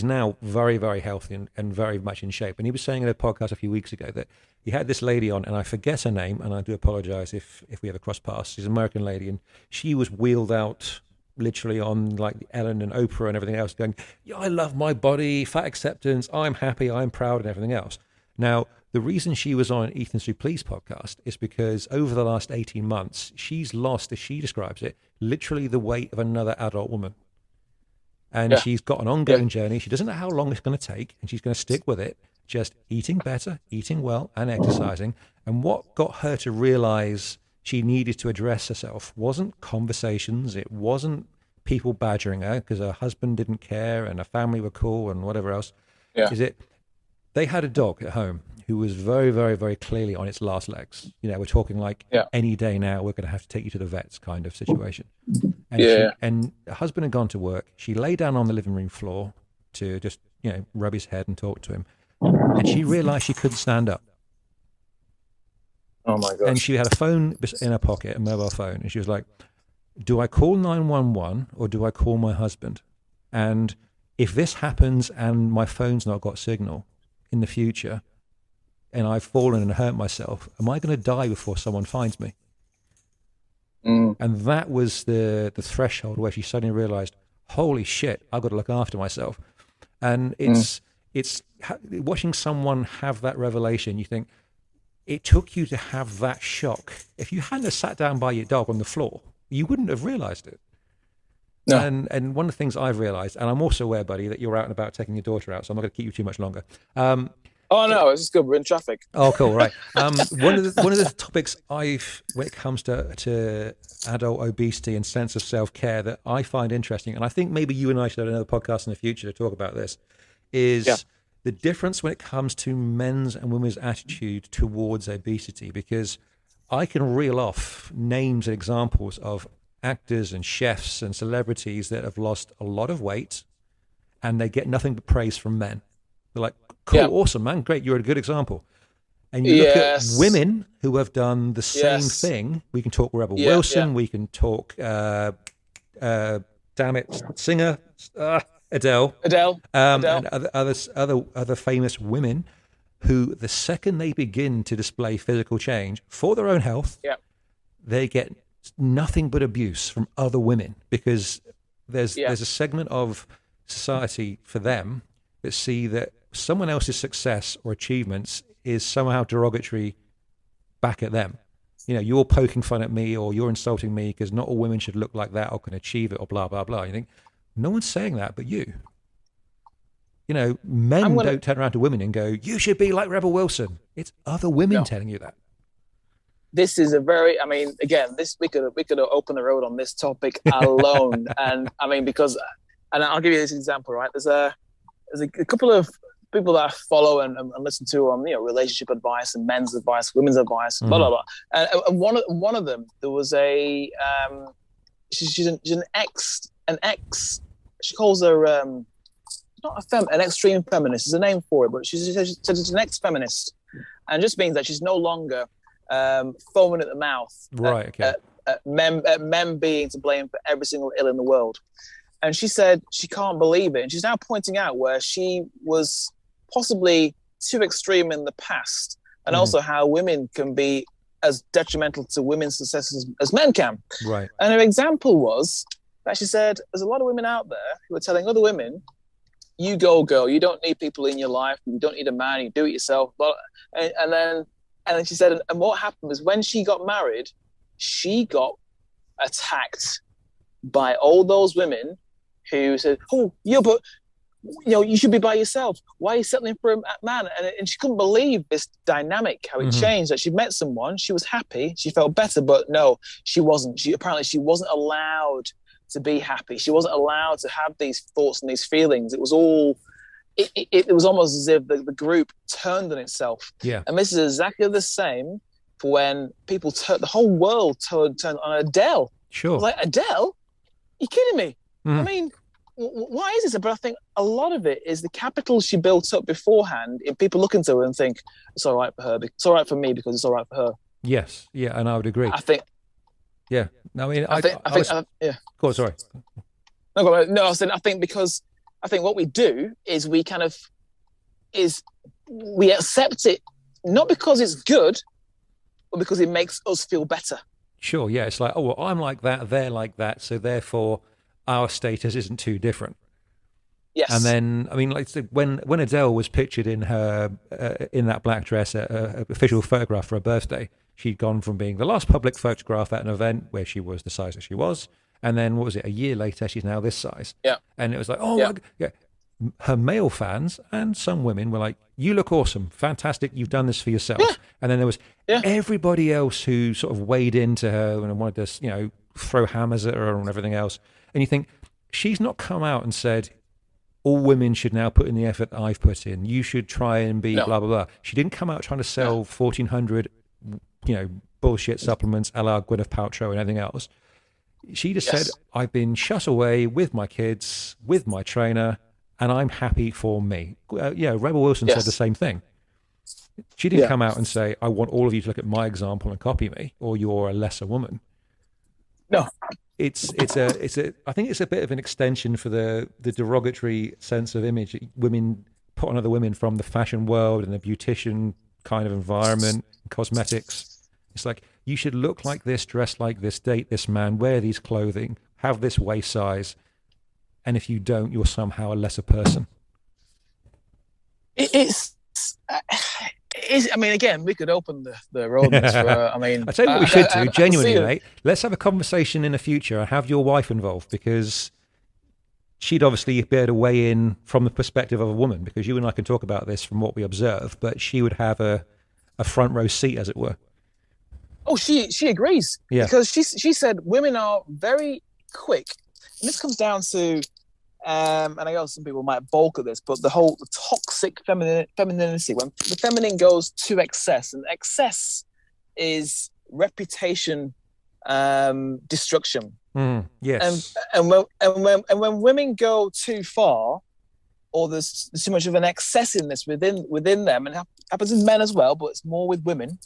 now very, very healthy and very much in shape. And he was saying in a podcast a few weeks ago that he had this lady on, and I forget her name, and I do apologize if we ever cross paths. She's an American lady, and she was wheeled out literally on like Ellen and Oprah and everything else, going, yeah, I love my body, fat acceptance, I'm happy, I'm proud, and everything else. Now, the reason she was on Ethan Suplee's podcast is because over the last 18 months, she's lost, as she describes it, literally the weight of another adult woman. And she's got an ongoing journey. She doesn't know how long it's going to take, and she's going to stick with it, just eating better, eating well, and exercising. And what got her to realize she needed to address herself wasn't conversations. It wasn't people badgering her because her husband didn't care and her family were cool and whatever else. They had a dog at home who was very, very, very clearly on its last legs. You know, we're talking like any day now, we're going to have to take you to the vets kind of situation. And and her husband had gone to work. She lay down on the living room floor to just, rub his head and talk to him. And she realized she couldn't stand up. Oh my gosh. And she had a phone in her pocket, a mobile phone. And she was like, do I call 911 or do I call my husband? And if this happens and my phone's not got signal in the future and I've fallen and hurt myself, am I going to die before someone finds me? And that was the threshold where she suddenly realized, holy shit, I've got to look after myself. And it's watching someone have that revelation. You think it took you to have that shock. If you hadn't have sat down by your dog on the floor, you wouldn't have realized it. No. And one of the things I've realized, and I'm also aware, buddy, that you're out and about taking your daughter out, so I'm not going to keep you too much longer. Oh no, it's just good. We're in traffic. Oh, cool, right. One of the topics when it comes to adult obesity and sense of self-care that I find interesting, and I think maybe you and I should have another podcast in the future to talk about this, is the difference when it comes to men's and women's attitude towards obesity. Because I can reel off names and examples of actors and chefs and celebrities that have lost a lot of weight, and they get nothing but praise from men. They're like, cool, awesome, man, great, you're a good example. And you look at women who have done the same thing. We can talk Rebel Wilson. We can talk, damn it, singer Adele. And other famous women who, the second they begin to display physical change for their own health, they get nothing but abuse from other women, because there's a segment of society for them that see that someone else's success or achievements is somehow derogatory back at them. You're poking fun at me, or you're insulting me because not all women should look like that or can achieve it, or blah, blah, blah. You think, no one's saying that but you. Men don't turn around to women and go, you should be like Rebel Wilson. It's other women telling you that. This is again, we could open the road on this topic alone. And I'll give you this example, right? There's a couple of people that I follow and listen to on relationship advice and men's advice, women's advice, blah blah blah. And one of them, there was she's an ex. She calls her an extreme feminist. There's a name for it, but she's an ex-feminist, and just means that she's no longer foaming at the mouth at men being to blame for every single ill in the world. And she said she can't believe it. And she's now pointing out where she was possibly too extreme in the past, and also how women can be as detrimental to women's successes as men can. Right. And her example was that she said there's a lot of women out there who are telling other women, you go, girl, you don't need people in your life, you don't need a man, you do it yourself. And then she said, and what happened was when she got married, she got attacked by all those women who said, oh, yeah, but you should be by yourself. Why are you settling for a man? And she couldn't believe this dynamic, how it changed. That she met someone, she was happy, she felt better, but no, she wasn't. Apparently she wasn't allowed to be happy. She wasn't allowed to have these thoughts and these feelings. It was all, it was almost as if the group turned on itself. Yeah. And this is exactly the same for when people the whole world turned on Adele. Sure. I was like, Adele? You kidding me? I mean, why is this? But I think a lot of it is the capital she built up beforehand. If people look into her and think it's all right for her, it's all right for me because it's all right for her. Yes, yeah, and I would agree. I think. Yeah, I mean, I think. Yeah. Go on, sorry. No, I said I think because I think what we do is we we accept it not because it's good, but because it makes us feel better. Sure, yeah, it's like, oh, well, I'm like that, they're like that, so therefore our status isn't too different. Yes. And then, I mean, like when Adele was pictured in her in that black dress at an official photograph for her birthday, she'd gone from being the last public photograph at an event where she was the size that she was, and then what was it? A year later, she's now this size. Yeah. And it was like, oh, yeah. Her male fans and some women were like, you look awesome, fantastic, you've done this for yourself. Yeah. And then there was everybody else who sort of weighed into her and wanted to, throw hammers at her and everything else. And you think, she's not come out and said, all women should now put in the effort I've put in. You should try and be blah, blah, blah. She didn't come out trying to sell 1,400, bullshit supplements a la Gwyneth Paltrow and everything else. She just said, I've been shut away with my kids, with my trainer, and I'm happy for me. Rebel Wilson said the same thing. She didn't come out and say, I want all of you to look at my example and copy me, or you're a lesser woman. No. I think it's a bit of an extension for the derogatory sense of image that women put on other women from the fashion world and the beautician kind of environment, cosmetics. It's like, you should look like this, dress like this, date this man, wear these clothing, have this waist size. And if you don't, you're somehow a lesser person. I mean, again, we could open the road for, I tell you what we should do, genuinely, mate. Let's have a conversation in the future and have your wife involved, because she'd obviously be able to weigh in from the perspective of a woman, because you and I can talk about this from what we observe, but she would have a front row seat, as it were. Oh, she agrees. Yeah. Because she said women are very quick. And this comes down to, and I know some people might balk at this, but the toxic femininity, when the feminine goes to excess, and excess is reputation destruction. Yes. And when women go too far, or there's too much of an excessiveness within them, and it happens in men as well, but it's more with women.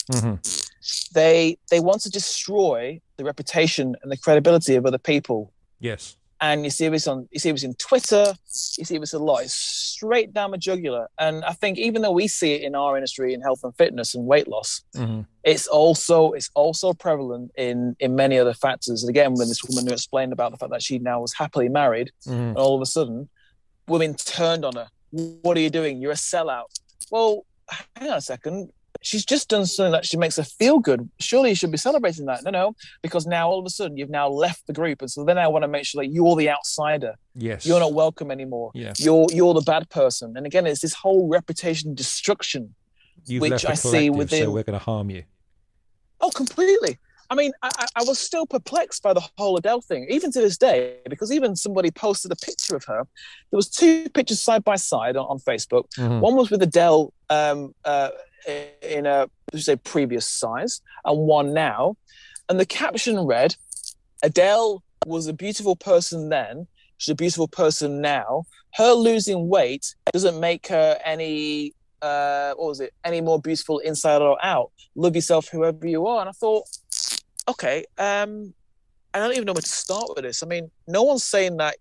They want to destroy the reputation and the credibility of other people. Yes. And you see this in Twitter, you see this a lot. It's straight down the jugular. And I think even though we see it in our industry in health and fitness and weight loss, it's also prevalent in many other factors. And again, when this woman who explained about the fact that she now was happily married, and all of a sudden, women turned on her. What are you doing? You're a sellout. Well, hang on a second. She's just done something that she makes her feel good. Surely you should be celebrating that. No, because now all of a sudden you've now left the group, and so then I want to make sure that you're the outsider. Yes, you're not welcome anymore. Yeah. You're the bad person. And again, it's this whole reputation destruction, which I see within. So we're going to harm you. Oh, completely. I mean, I was still perplexed by the whole Adele thing, even to this day, because even somebody posted a picture of her. There was two pictures side by side on Facebook. One was with Adele in a previous size, and one now. And the caption read, Adele was a beautiful person then, she's a beautiful person now. Her losing weight doesn't make her any more beautiful inside or out. Love yourself whoever you are. And I thought, okay, I don't even know where to start with this. I mean, no one's saying that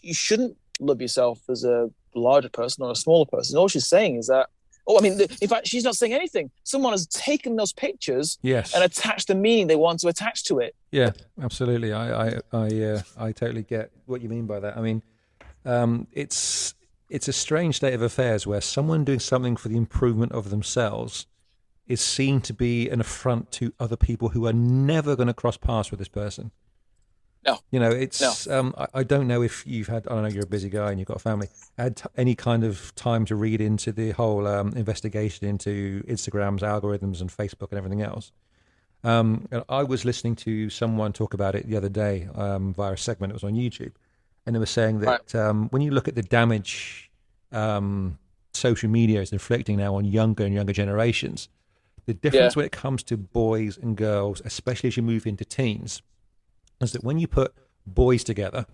you shouldn't love yourself as a larger person or a smaller person. All she's saying is that Oh, I mean, in fact, she's not saying anything. Someone has taken those pictures Yes. and attached the meaning they want to attach to it. Yeah, absolutely. I totally get what you mean by that. I mean, it's a strange state of affairs where someone doing something for the improvement of themselves is seen to be an affront to other people who are never going to cross paths with this person. No. You know, it's I don't know if you've had, I don't know, you're a busy guy and you've got a family, had any kind of time to read into the whole investigation into Instagram's algorithms and Facebook and everything else. And I was listening to someone talk about it the other day via a segment. It was on YouTube, and they were saying that when you look at the damage social media is inflicting now on younger and younger generations, the difference when it comes to boys and girls, especially as you move into teens, is that when you put boys together,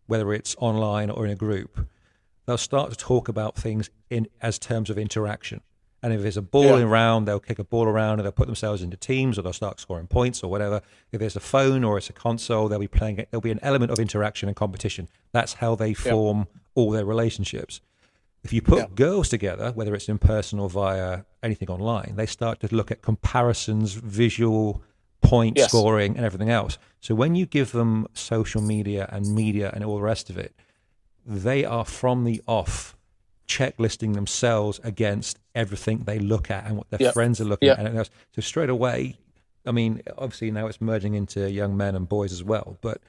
whether it's online or in a group, they'll start to talk about things as terms of interaction. And if there's a ball around, they'll kick a ball around and they'll put themselves into teams, or they'll start scoring points or whatever. If there's a phone or it's a console, they'll be playing it. There'll be an element of interaction and competition. That's how they form all their relationships. If you put girls together, whether it's in person or via anything online, they start to look at comparisons, visual point scoring and everything else. So when you give them social media and all the rest of it, they are from the off checklisting themselves against everything they look at and what their friends are looking at and everything else. So straight away, I mean, obviously now it's merging into young men and boys as well, but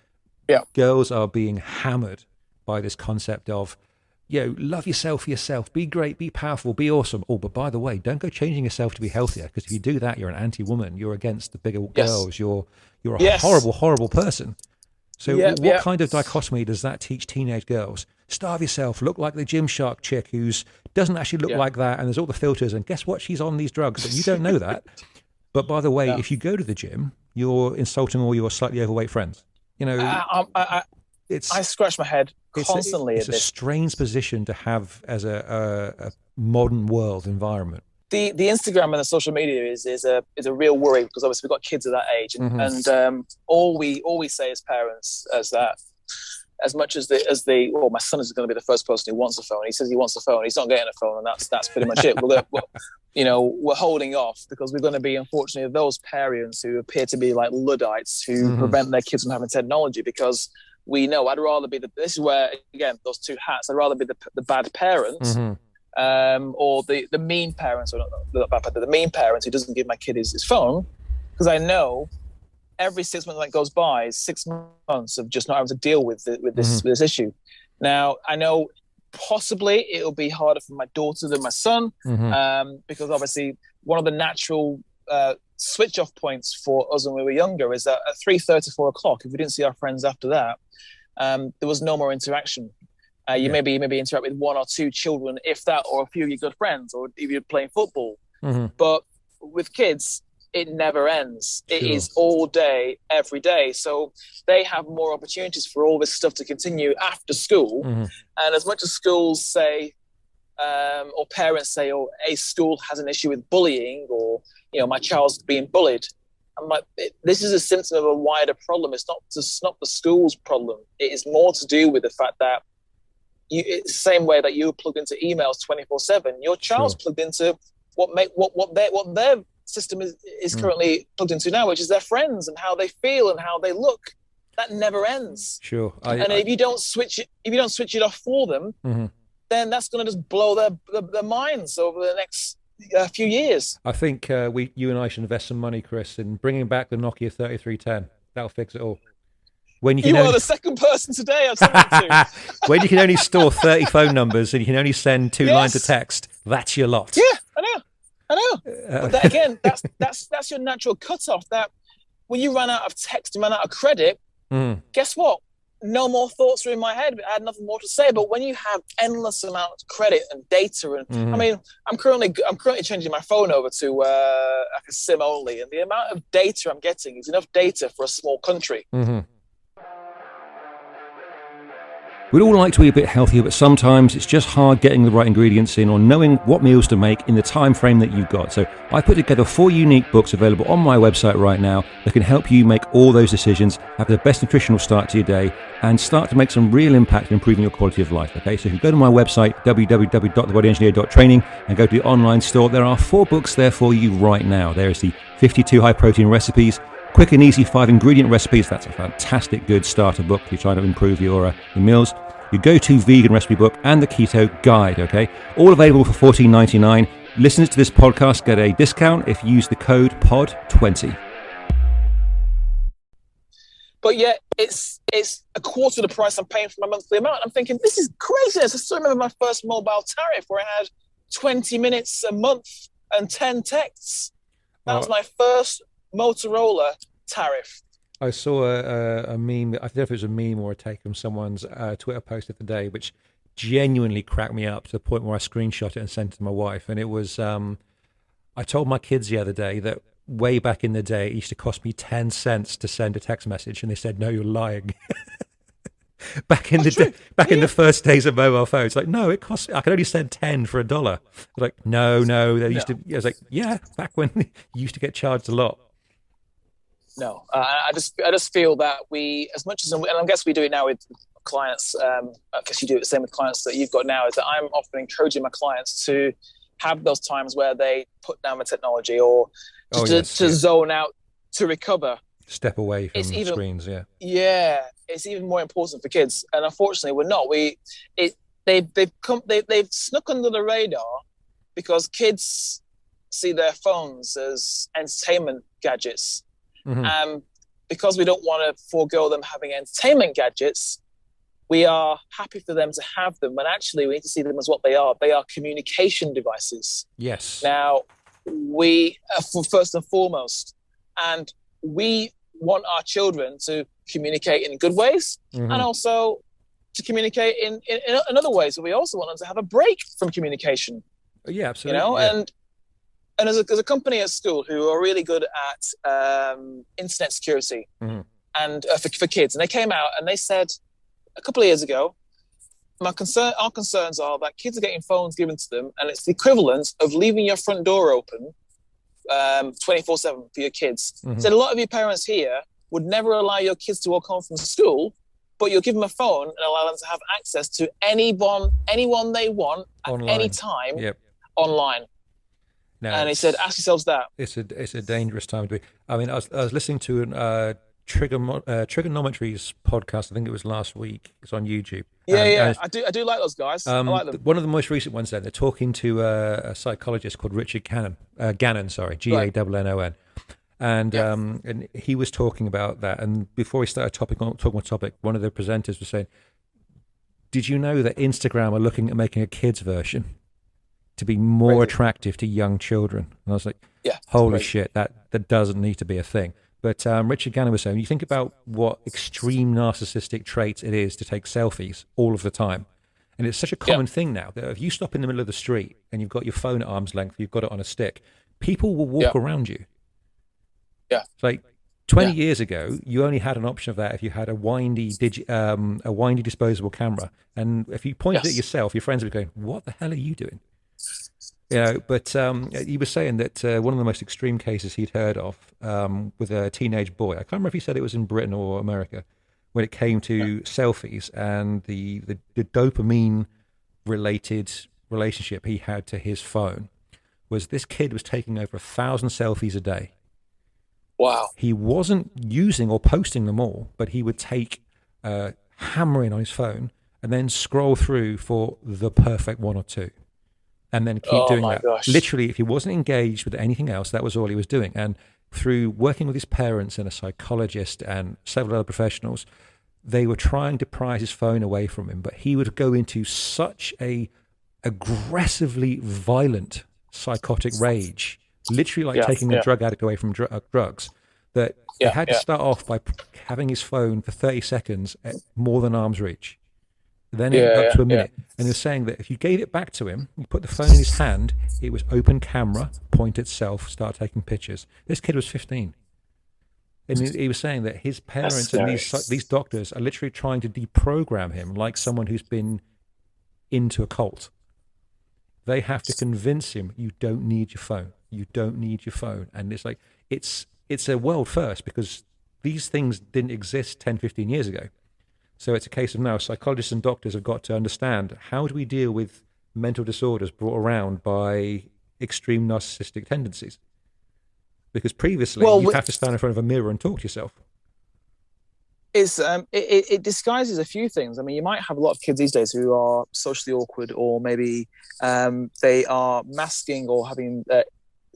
girls are being hammered by this concept of, love yourself for yourself, be great, be powerful, be awesome. Oh, but by the way, don't go changing yourself to be healthier, because if you do that, you're an anti-woman. You're against the bigger girls. You're a horrible, horrible person. So what kind of dichotomy does that teach teenage girls? Starve yourself, look like the Gymshark chick who doesn't actually look like that, and there's all the filters, and guess what? She's on these drugs, but you don't know that. But by the way, if you go to the gym, you're insulting all your slightly overweight friends. You know, I scratch my head constantly at this. It's a strange position to have as a modern world environment. The Instagram and the social media is a real worry, because obviously we've got kids at that age, and all we say as parents is that as much as my son is going to be the first person who wants a phone. He says he wants a phone. He's not getting a phone, and that's pretty much it. We're holding off, because we're going to be, unfortunately, those parents who appear to be like Luddites who prevent their kids from having technology, because we know I'd rather be this is where, again, those two hats, I'd rather be the bad parent or the mean parents, or not the bad parent, the mean parent who doesn't give my kid his phone, because I know every 6 months that goes by is 6 months of just not having to deal with this issue. Now, I know possibly it'll be harder for my daughter than my son, because obviously one of the natural switch off points for us when we were younger is that at 3:30, 4 o'clock, if we didn't see our friends after that, there was no more interaction. You maybe interact with one or two children, if that, or a few of your good friends, or if you're playing football. But with kids, it never ends. It is all day, every day. So they have more opportunities for all this stuff to continue after school. And as much as schools say, or parents say, a school has an issue with bullying, or my child's being bullied, I'm like, this is a symptom of a wider problem. It's not the school's problem. It is more to do with the fact that it's the same way that you plug into emails 24/7. Your child's plugged into what their system is currently plugged into now, which is their friends and how they feel and how they look. That never ends. If you don't switch it off for them, then that's going to just blow their minds over the next few years. I think you and I should invest some money, Chris, in bringing back the Nokia 3310. That'll fix it all. When you are the second person today I've said that to. When you can only store 30 phone numbers and you can only send 2 lines of text, that's your lot. Yeah, I know. But that, again, that's your natural cutoff. That when you run out of text, you run out of credit. Guess what? No more thoughts are in my head. I had nothing more to say. But when you have endless amounts of credit and data, and I mean, I'm currently changing my phone over to like a SIM only, and the amount of data I'm getting is enough data for a small country. We'd all like to be a bit healthier, but sometimes it's just hard getting the right ingredients in or knowing what meals to make in the time frame that you've got. So I put together 4 unique books available on my website right now that can help you make all those decisions, have the best nutritional start to your day, and start to make some real impact in improving your quality of life. Okay, so if you go to my website, www.thebodyengineer.training, and go to the online store, there are 4 books there for you right now. There is the 52 high protein recipes, quick and easy 5 ingredient recipes. That's a fantastic good starter book if you're trying to improve your meals. Your go-to vegan recipe book and the keto guide, okay? All available for $14.99. Listeners to this podcast get a discount if you use the code POD20. But yet it's a quarter of the price I'm paying for my monthly amount. I'm thinking, this is craziness. I still remember my first mobile tariff where I had 20 minutes a month and 10 texts. That was my first Motorola tariff. I saw a meme, I don't know if it was a meme or a take from someone's Twitter post of the day, which genuinely cracked me up to the point where I screenshot it and sent it to my wife. And it was, I told my kids the other day that way back in the day, it used to cost me 10 cents to send a text message. And they said, no, you're lying. Back in the first days of mobile phones, like, no, it costs, I could only send 10 for $1. I was like, no, they used to, I was like, yeah, back when you used to get charged a lot. No, I just feel that we, as much as, and I guess we do it now with clients, I guess you do it the same with clients that you've got now, is that I'm often encouraging my clients to have those times where they put down the technology or to zone out, to recover. Step away from screens, Yeah, it's even more important for kids. And unfortunately, we're not. They've snuck under the radar because kids see their phones as entertainment gadgets. Mm-hmm. Because we don't want to forego them having entertainment gadgets, we are happy for them to have them, when actually we need to see them as what they are. They are communication devices. Yes. Now, we first and foremost, and we want our children to communicate in good ways, mm-hmm. and also to communicate in other ways. So we also want them to have a break from communication. Yeah, absolutely. And as a company at school who are really good at internet security, mm-hmm. and for kids, and they came out and they said a couple of years ago, our concerns are that kids are getting phones given to them, and it's the equivalent of leaving your front door open 24/7 for your kids. Mm-hmm. So a lot of you parents here would never allow your kids to walk home from school, but you'll give them a phone and allow them to have access to anyone they want at online. Any time, online. No, and he said, ask yourselves that. It's a dangerous time to be. I mean, I was listening to an Trigonometry's podcast. I think it was last week. It's on YouTube. Yeah. I do like those guys. I like them. One of the most recent ones. They're talking to a psychologist called Richard Gannon. Gannon, Gannon. And he was talking about that. And before he started talking on topic, one of the presenters was saying, "Did you know that Instagram are looking at making a kids version to be more attractive to young children?" And I was like, holy shit, that doesn't need to be a thing. But Richard Gannon was saying, you think about what extreme narcissistic traits it is to take selfies all of the time. And it's such a common thing now that if you stop in the middle of the street and you've got your phone at arm's length, you've got it on a stick, people will walk around you. Yeah. It's like 20 years ago, you only had an option of that if you had a windy disposable camera. And if you pointed at yourself, your friends would be going, what the hell are you doing? But he was saying that one of the most extreme cases he'd heard of with a teenage boy, I can't remember if he said it was in Britain or America, when it came to selfies and the dopamine related relationship he had to his phone, was this kid was taking over 1,000 selfies a day. Wow. He wasn't using or posting them all, but he would take hammering on his phone and then scroll through for the perfect one or two. And then keep doing that. Gosh. Literally, if he wasn't engaged with anything else, that was all he was doing. And through working with his parents and a psychologist and several other professionals, they were trying to pry his phone away from him. But he would go into such a aggressively violent psychotic rage, literally like taking a drug addict away from drugs, that he had to start off by having his phone for 30 seconds at more than arm's reach. Then it got to a minute. And he was saying that if you gave it back to him, you put the phone in his hand, it was open camera, point itself, start taking pictures. This kid was 15. And he was saying that his parents and scary. these doctors are literally trying to deprogram him like someone who's been into a cult. They have to convince him, you don't need your phone. You don't need your phone. And it's like, it's a world first, because these things didn't exist 10, 15 years ago. So it's a case of now psychologists and doctors have got to understand, how do we deal with mental disorders brought around by extreme narcissistic tendencies? Because previously, you'd have to stand in front of a mirror and talk to yourself. It disguises a few things. I mean, you might have a lot of kids these days who are socially awkward, or maybe they are masking or having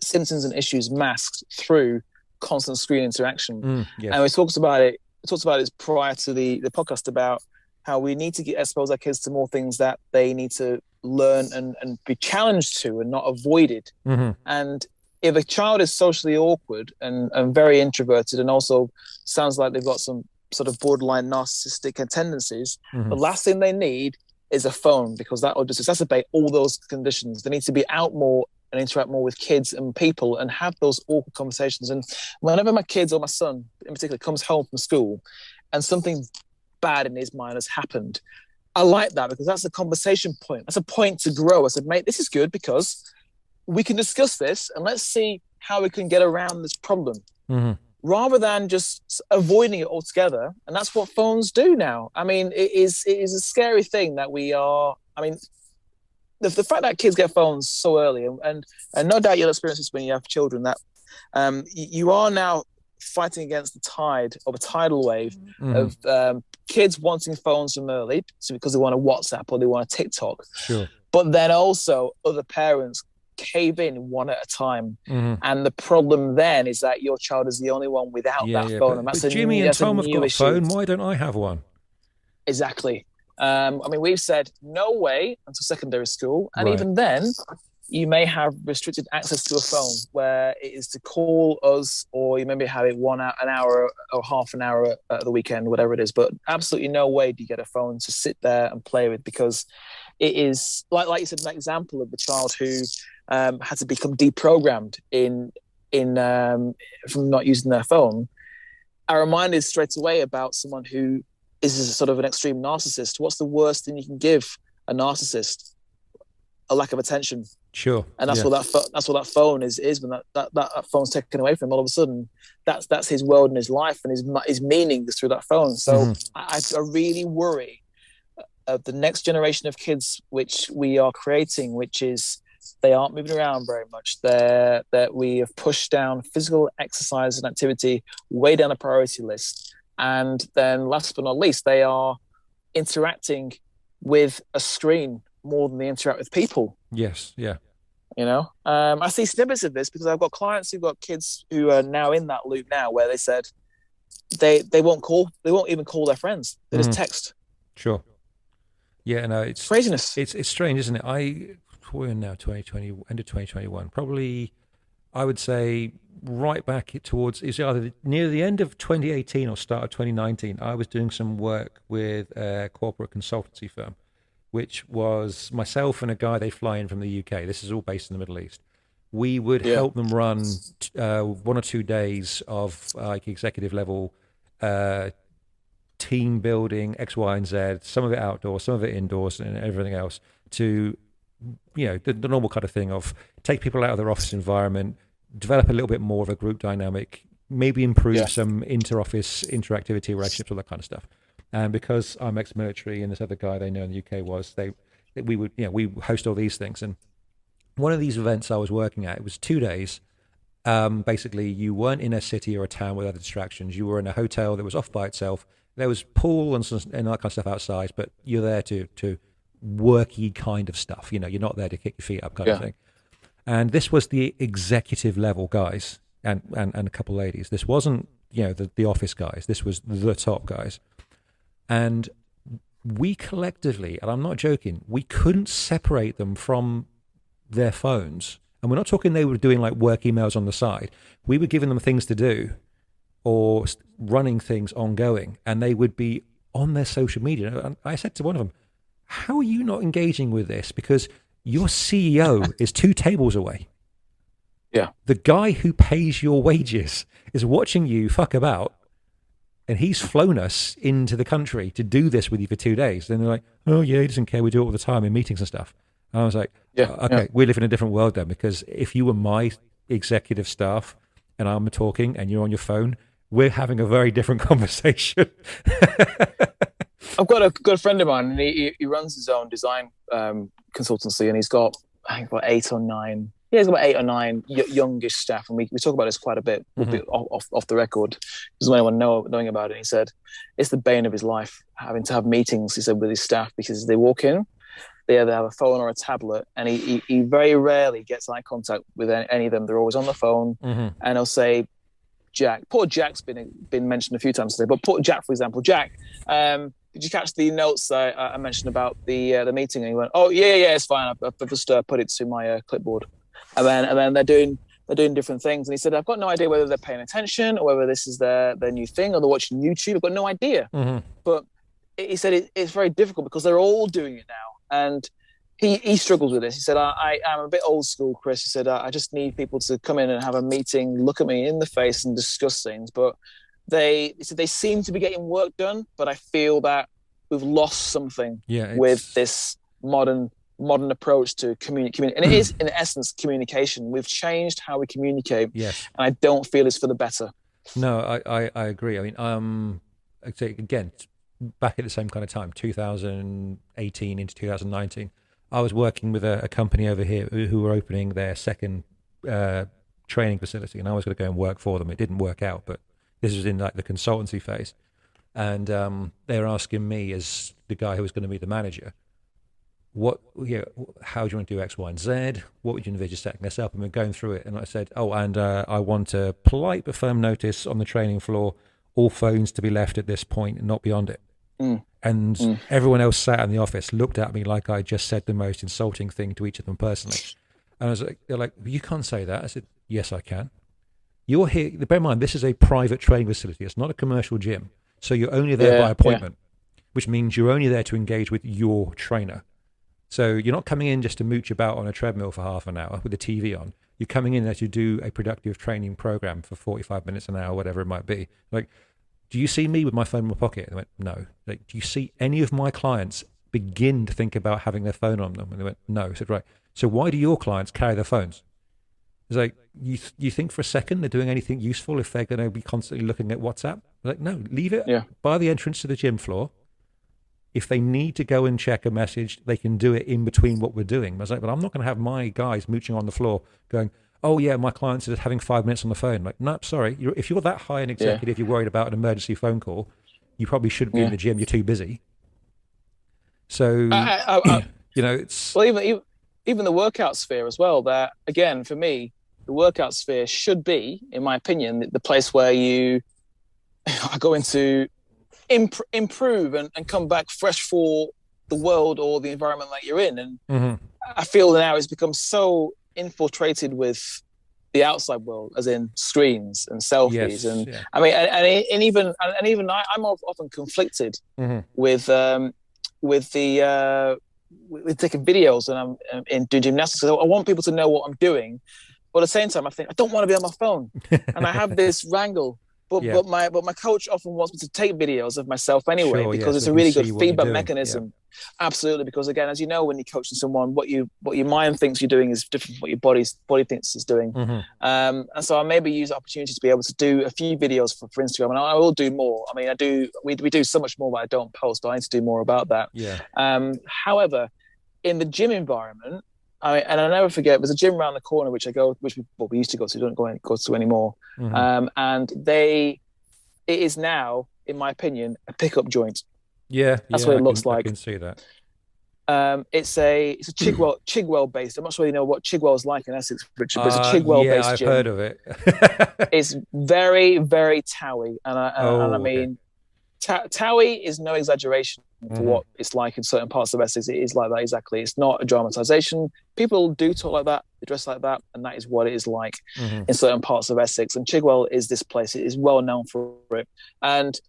symptoms and issues masked through constant screen interaction. Yes. And we talked about it. We talked about it prior to the podcast about how we need to expose our kids to more things that they need to learn and be challenged to, and not avoided. And if a child is socially awkward and very introverted, and also sounds like they've got some sort of borderline narcissistic tendencies, the last thing they need is a phone, because that will just exacerbate all those conditions. They need to be out more and interact more with kids and people and have those awkward conversations. And whenever my kids, or my son in particular, comes home from school and something bad in his mind has happened, I like that, because that's a conversation point. That's a point to grow. I said, mate, this is good, because we can discuss this and let's see how we can get around this problem, rather than just avoiding it altogether. And that's what phones do now. I mean, it is a scary thing that we are. I mean, the fact that kids get phones so early, and no doubt you'll experience this when you have children, that you are now fighting against the tide of a tidal wave of kids wanting phones from early, so because they want a WhatsApp or they want a TikTok. Sure. But then also other parents cave in one at a time. And the problem then is that your child is the only one without that phone. And that's Jimmy and Tom have got a issue. phone. Why don't I have one? Exactly. I mean, we've said no way until secondary school. And even then, you may have restricted access to a phone, where it is to call us, or you maybe have it an hour or half an hour at the weekend, whatever it is. But absolutely no way do you get a phone to sit there and play with, because it is, like you said, an example of the child who had to become deprogrammed from not using their phone. I reminded straight away about someone who is a sort of an extreme narcissist. What's the worst thing you can give a narcissist? A lack of attention. Sure. And that's what that phone is when that phone's taken away from him. All of a sudden, that's his world and his life, and his meaning is through that phone. So I really worry of the next generation of kids which we are creating, which is they aren't moving around very much. That we have pushed down physical exercise and activity way down the priority list. And then last but not least, they are interacting with a screen more than they interact with people. Yes, yeah. You know, I see snippets of this because I've got clients who've got kids who are now in that loop now, where they said they won't even call their friends. They just text. Sure. Yeah, no, it's craziness. It's strange, isn't it? We're now 2020, end of 2021. Probably, I would say right back towards, it's either near the end of 2018 or start of 2019. I was doing some work with a corporate consultancy firm, which was myself and a guy they fly in from the UK. This is all based in the Middle East. We would help them run 1 or 2 days of like executive level team building, X, Y, and Z, some of it outdoors, some of it indoors, and everything else, to, you know, the normal kind of thing of take people out of their office environment, develop a little bit more of a group dynamic, maybe improve some inter-office interactivity, relationships, all that kind of stuff. And because I'm ex-military and this other guy they know in the UK was, we host all these things. And one of these events I was working at, it was 2 days. Basically, you weren't in a city or a town with other distractions. You were in a hotel that was off by itself. There was pool and that kind of stuff outside, but you're there to worky kind of stuff. You know, you're not there to kick your feet up kind of thing. And this was the executive level guys and a couple ladies. This wasn't, you know, the office guys. This was the top guys. And we collectively, and I'm not joking, we couldn't separate them from their phones. And we're not talking they were doing like work emails on the side. We were giving them things to do or running things ongoing, and they would be on their social media. And I said to one of them, how are you not engaging with this? Because your CEO is 2 tables away. Yeah. The guy who pays your wages is watching you fuck about, and he's flown us into the country to do this with you for 2 days. Then they're like, oh yeah, he doesn't care. We do it all the time in meetings and stuff. And I was like, okay, we live in a different world then, because if you were my executive staff and I'm talking and you're on your phone, we're having a very different conversation. I've got a friend of mine, and he runs his own design consultancy, and he's got, I think, about 8 or 9. Yeah, he's got about 8 or 9 youngish staff, and we talk about this quite a bit, off the record. Doesn't anyone knowing about it? And he said it's the bane of his life having to have meetings. He said with his staff, because they walk in, they either have a phone or a tablet, and he very rarely gets eye contact with any of them. They're always on the phone, and he'll say, Jack. Poor Jack's been mentioned a few times today, but poor Jack, for example, Jack. Did you catch the notes I mentioned about the meeting? And he went, "Oh yeah, it's fine. I've just put it to my clipboard." And then they're doing different things. And he said, "I've got no idea whether they're paying attention or whether this is their new thing, or they're watching YouTube. I've got no idea." But he said it's very difficult because they're all doing it now, and he struggles with this. He said, I'm a bit old school, Chris. He said, I just need people to come in and have a meeting, look at me in the face and discuss things. But he said they seem to be getting work done, but I feel that we've lost something with this modern approach to communicate. And it is, in essence, communication. We've changed how we communicate. Yes. And I don't feel it's for the better. No, I agree. I mean, I'd say, again, back at the same kind of time, 2018 into 2019, I was working with a company over here who were opening their second training facility, and I was going to go and work for them. It didn't work out, but this was in like the consultancy phase. And they were asking me, as the guy who was going to be the manager, how do you want to do X, Y, and Z? What would you envisage setting this up? And we're going through it. And I said, I want a polite but firm notice on the training floor, all phones to be left at this point and not beyond it. And everyone else sat in the office, looked at me like I just said the most insulting thing to each of them personally. And I was like, they're like, you can't say that. I said, yes, I can. You're here. Bear in mind, this is a private training facility. It's not a commercial gym. So you're only there by appointment, which means you're only there to engage with your trainer. So you're not coming in just to mooch about on a treadmill for half an hour with the TV on. You're coming in there to do a productive training program for 45 minutes an hour, whatever it might be. Like, do you see me with my phone in my pocket? And they went, no. Like, do you see any of my clients begin to think about having their phone on them? And they went, no. I said, right. So why do your clients carry their phones? It's like, you think for a second they're doing anything useful if they're going to be constantly looking at WhatsApp? Like, no, leave it by the entrance to the gym floor. If they need to go and check a message, they can do it in between what we're doing. I was like, but I'm not going to have my guys mooching on the floor going, oh yeah, my clients are just having 5 minutes on the phone. Like, no, sorry. If you're that high an executive, you're worried about an emergency phone call, you probably shouldn't be in the gym. You're too busy. So, it's... Well, even the workout sphere as well, that, again, for me, the workout sphere should be, in my opinion, the place where you are going to improve and come back fresh for the world or the environment that you're in. And I feel now it's become so infiltrated with the outside world, as in screens and selfies. I mean, and even I'm often conflicted with taking videos and I'm in doing gymnastics. I want people to know what I'm doing, but at the same time, I think I don't want to be on my phone, and I have this wrangle. But my coach often wants me to take videos of myself anyway, because it's a really good feedback mechanism. Yeah. Absolutely, because again, as you know, when you're coaching someone, what your mind thinks you're doing is different from what your body thinks it's doing. And so I maybe use the opportunity to be able to do a few videos for Instagram, and I will do more. I mean, we do so much more that I don't post, but I need to do more about that. However, in the gym environment, and I'll never forget, there's a gym around the corner which we used to go to, don't go to anymore. And it is now, in my opinion, a pickup joint. That's what it looks like. I can see that. It's a Chigwell based. I'm not sure you know what Chigwell's like in Essex, Richard, but it's a Chigwell based gym. I've heard of it. It's very, very TOWIE, and I mean, TOWIE is no exaggeration for what it's like in certain parts of Essex. It is like that, exactly. It's not a dramatization. People do talk like that, they dress like that, and that is what it is like in certain parts of Essex. And Chigwell is this place. It is well known for it. And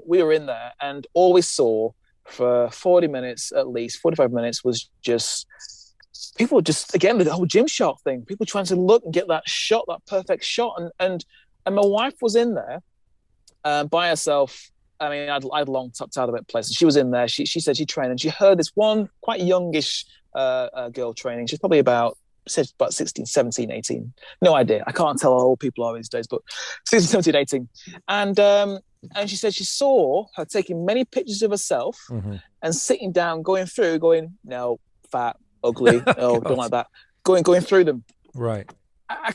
we were in there, and all we saw for 40 minutes, at least 45 minutes, was just people just, again, the whole Gymshark thing, people trying to look and get that shot, that perfect shot. And my wife was in there by herself. I mean, I'd long tucked out of that place. She was in there. She said she trained, and she heard this one quite youngish girl training. She's probably about 16, 17, 18. No idea. I can't tell how old people are these days, but 16, 17, 18. And she said she saw her taking many pictures of herself and sitting down, going, no, fat, ugly, no, don't like that. Going through them. Right. I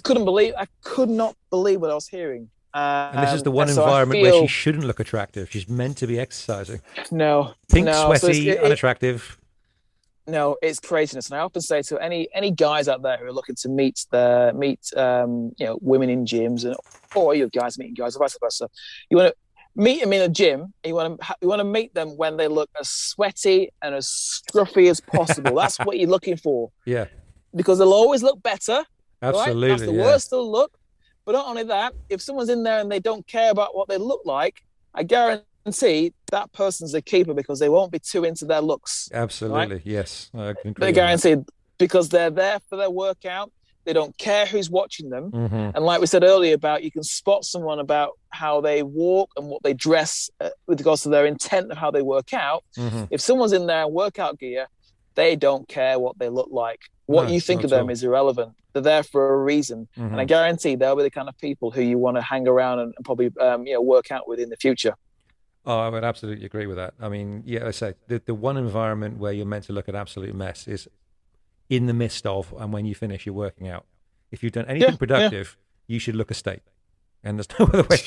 could not believe what I was hearing. And this is the one environment where she shouldn't look attractive. She's meant to be exercising. No. Sweaty, so unattractive. No, it's craziness. And I often say to any guys out there who are looking to meet women in gyms, or you guys meeting guys, or vice versa, you want to meet them in a gym. You want to meet them when they look as sweaty and as scruffy as possible. That's what you're looking for. Yeah. Because they'll always look better. Absolutely. Right? That's the worst they'll look. But not only that, if someone's in there and they don't care about what they look like, I guarantee that person's a keeper because they won't be too into their looks. Absolutely, right? yes. I can agree. They're guaranteed because they're there for their workout. They don't care who's watching them. And like we said earlier about, you can spot someone about how they walk and what they dress with regards to their intent of how they work out. If someone's in their workout gear, they don't care what they look like. What you think of them is irrelevant. They're there for a reason. And I guarantee they'll be the kind of people who you want to hang around and probably work out with in the future. Oh, I would absolutely agree with that. I mean, yeah, I say the one environment where you're meant to look an absolute mess is in the midst of and when you finish your working out. If you've done anything productive, you should look a state. And there's no other way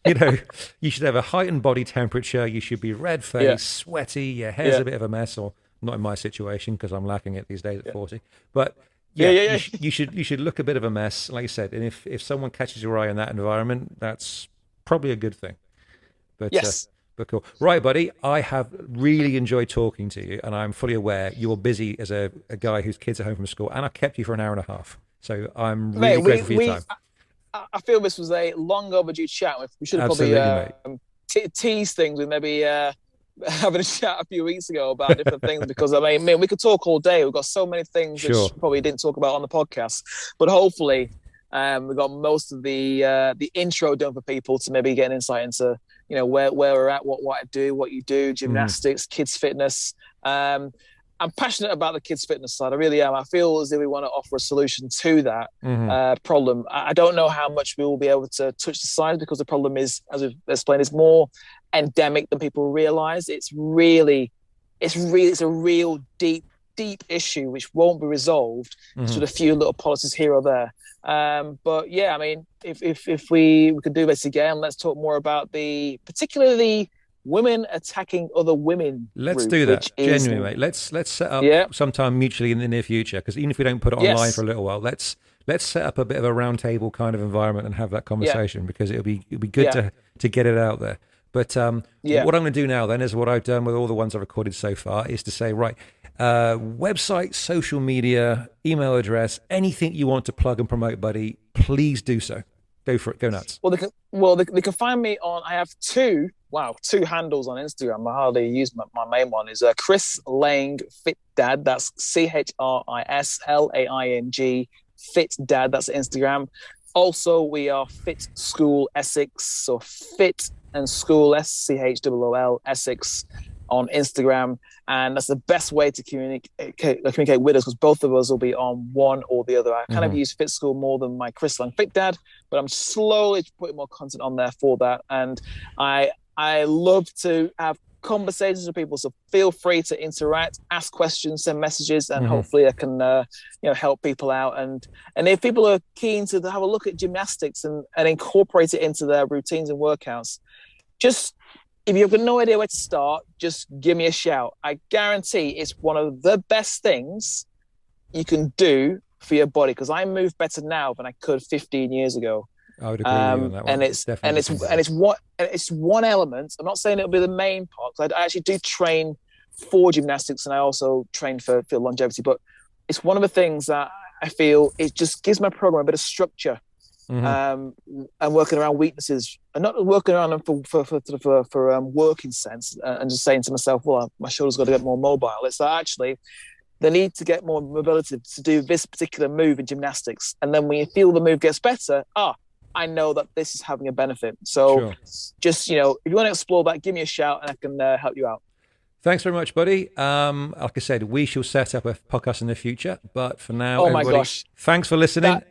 around it. You should have a heightened body temperature. You should be red-faced, sweaty. Your hair's a bit of a mess, or not in my situation because I'm lacking it these days at 40. But you should look a bit of a mess, like you said. And if someone catches your eye in that environment, that's probably a good thing. But, but cool. Right, buddy, I have really enjoyed talking to you, and I'm fully aware you're busy as a guy whose kids are home from school, and I kept you for an hour and a half. So I'm really grateful for your time. I feel this was a long overdue chat. We should have probably teased things with maybe having a chat a few weeks ago about different things, because I mean, we could talk all day. We've got so many things which we probably didn't talk about on the podcast, but hopefully we got most of the intro done for people to maybe get an insight into where we're at, what I do, what you do, gymnastics, kids fitness. I'm passionate about the kids fitness side. I really am. I feel as if we want to offer a solution to that problem. I don't know how much we will be able to touch the sides, because the problem is, as we've explained, is more endemic than people realize. It's a real deep issue which won't be resolved through a few little policies here or there. But yeah, I mean, if we could do this again, let's talk more about particularly women attacking other women. Let's do that. Genuinely, mate. Let's set up sometime mutually in the near future, because even if we don't put it online for a little while, let's set up a bit of a round table kind of environment and have that conversation, because it'll be good to get it out there. But what I'm going to do now then is what I've done with all the ones I've recorded so far, is to say, right, website, social media, email address, anything you want to plug and promote, buddy, please do so. Go for it. Go nuts. Well, they can find me on, I have two handles on Instagram. I hardly use my main one is Chris Laing Fit Dad. That's ChrisLaing Fit Dad. That's Instagram. Also, we are Fit School Essex, so Fit and School SCHOOL Essex on Instagram, and that's the best way to communicate with us, because both of us will be on one or the other. I kind of use Fit School more than my Chris Laing Fit Dad, but I'm slowly putting more content on there for that. And I love to have conversations with people, so feel free to interact, ask questions, send messages, and hopefully I can help people out. And if people are keen to have a look at gymnastics and incorporate it into their routines and workouts, just if you've got no idea where to start, just give me a shout. I guarantee it's one of the best things you can do for your body, because I move better now than I could 15 years ago. I would agree with you on that one. And it's one element. I'm not saying it'll be the main part, because I actually do train for gymnastics, and I also train for longevity. But it's one of the things that I feel it just gives my program a bit of structure. And working around weaknesses, and not working around them for working sense, and just saying to myself, well, my shoulder's got to get more mobile. It's that actually the need to get more mobility to do this particular move in gymnastics. And then when you feel the move gets better, I know that this is having a benefit. So just, if you want to explore that, give me a shout and I can help you out. Thanks very much, buddy. Like I said, we shall set up a podcast in the future. But for now, oh my gosh, thanks for listening.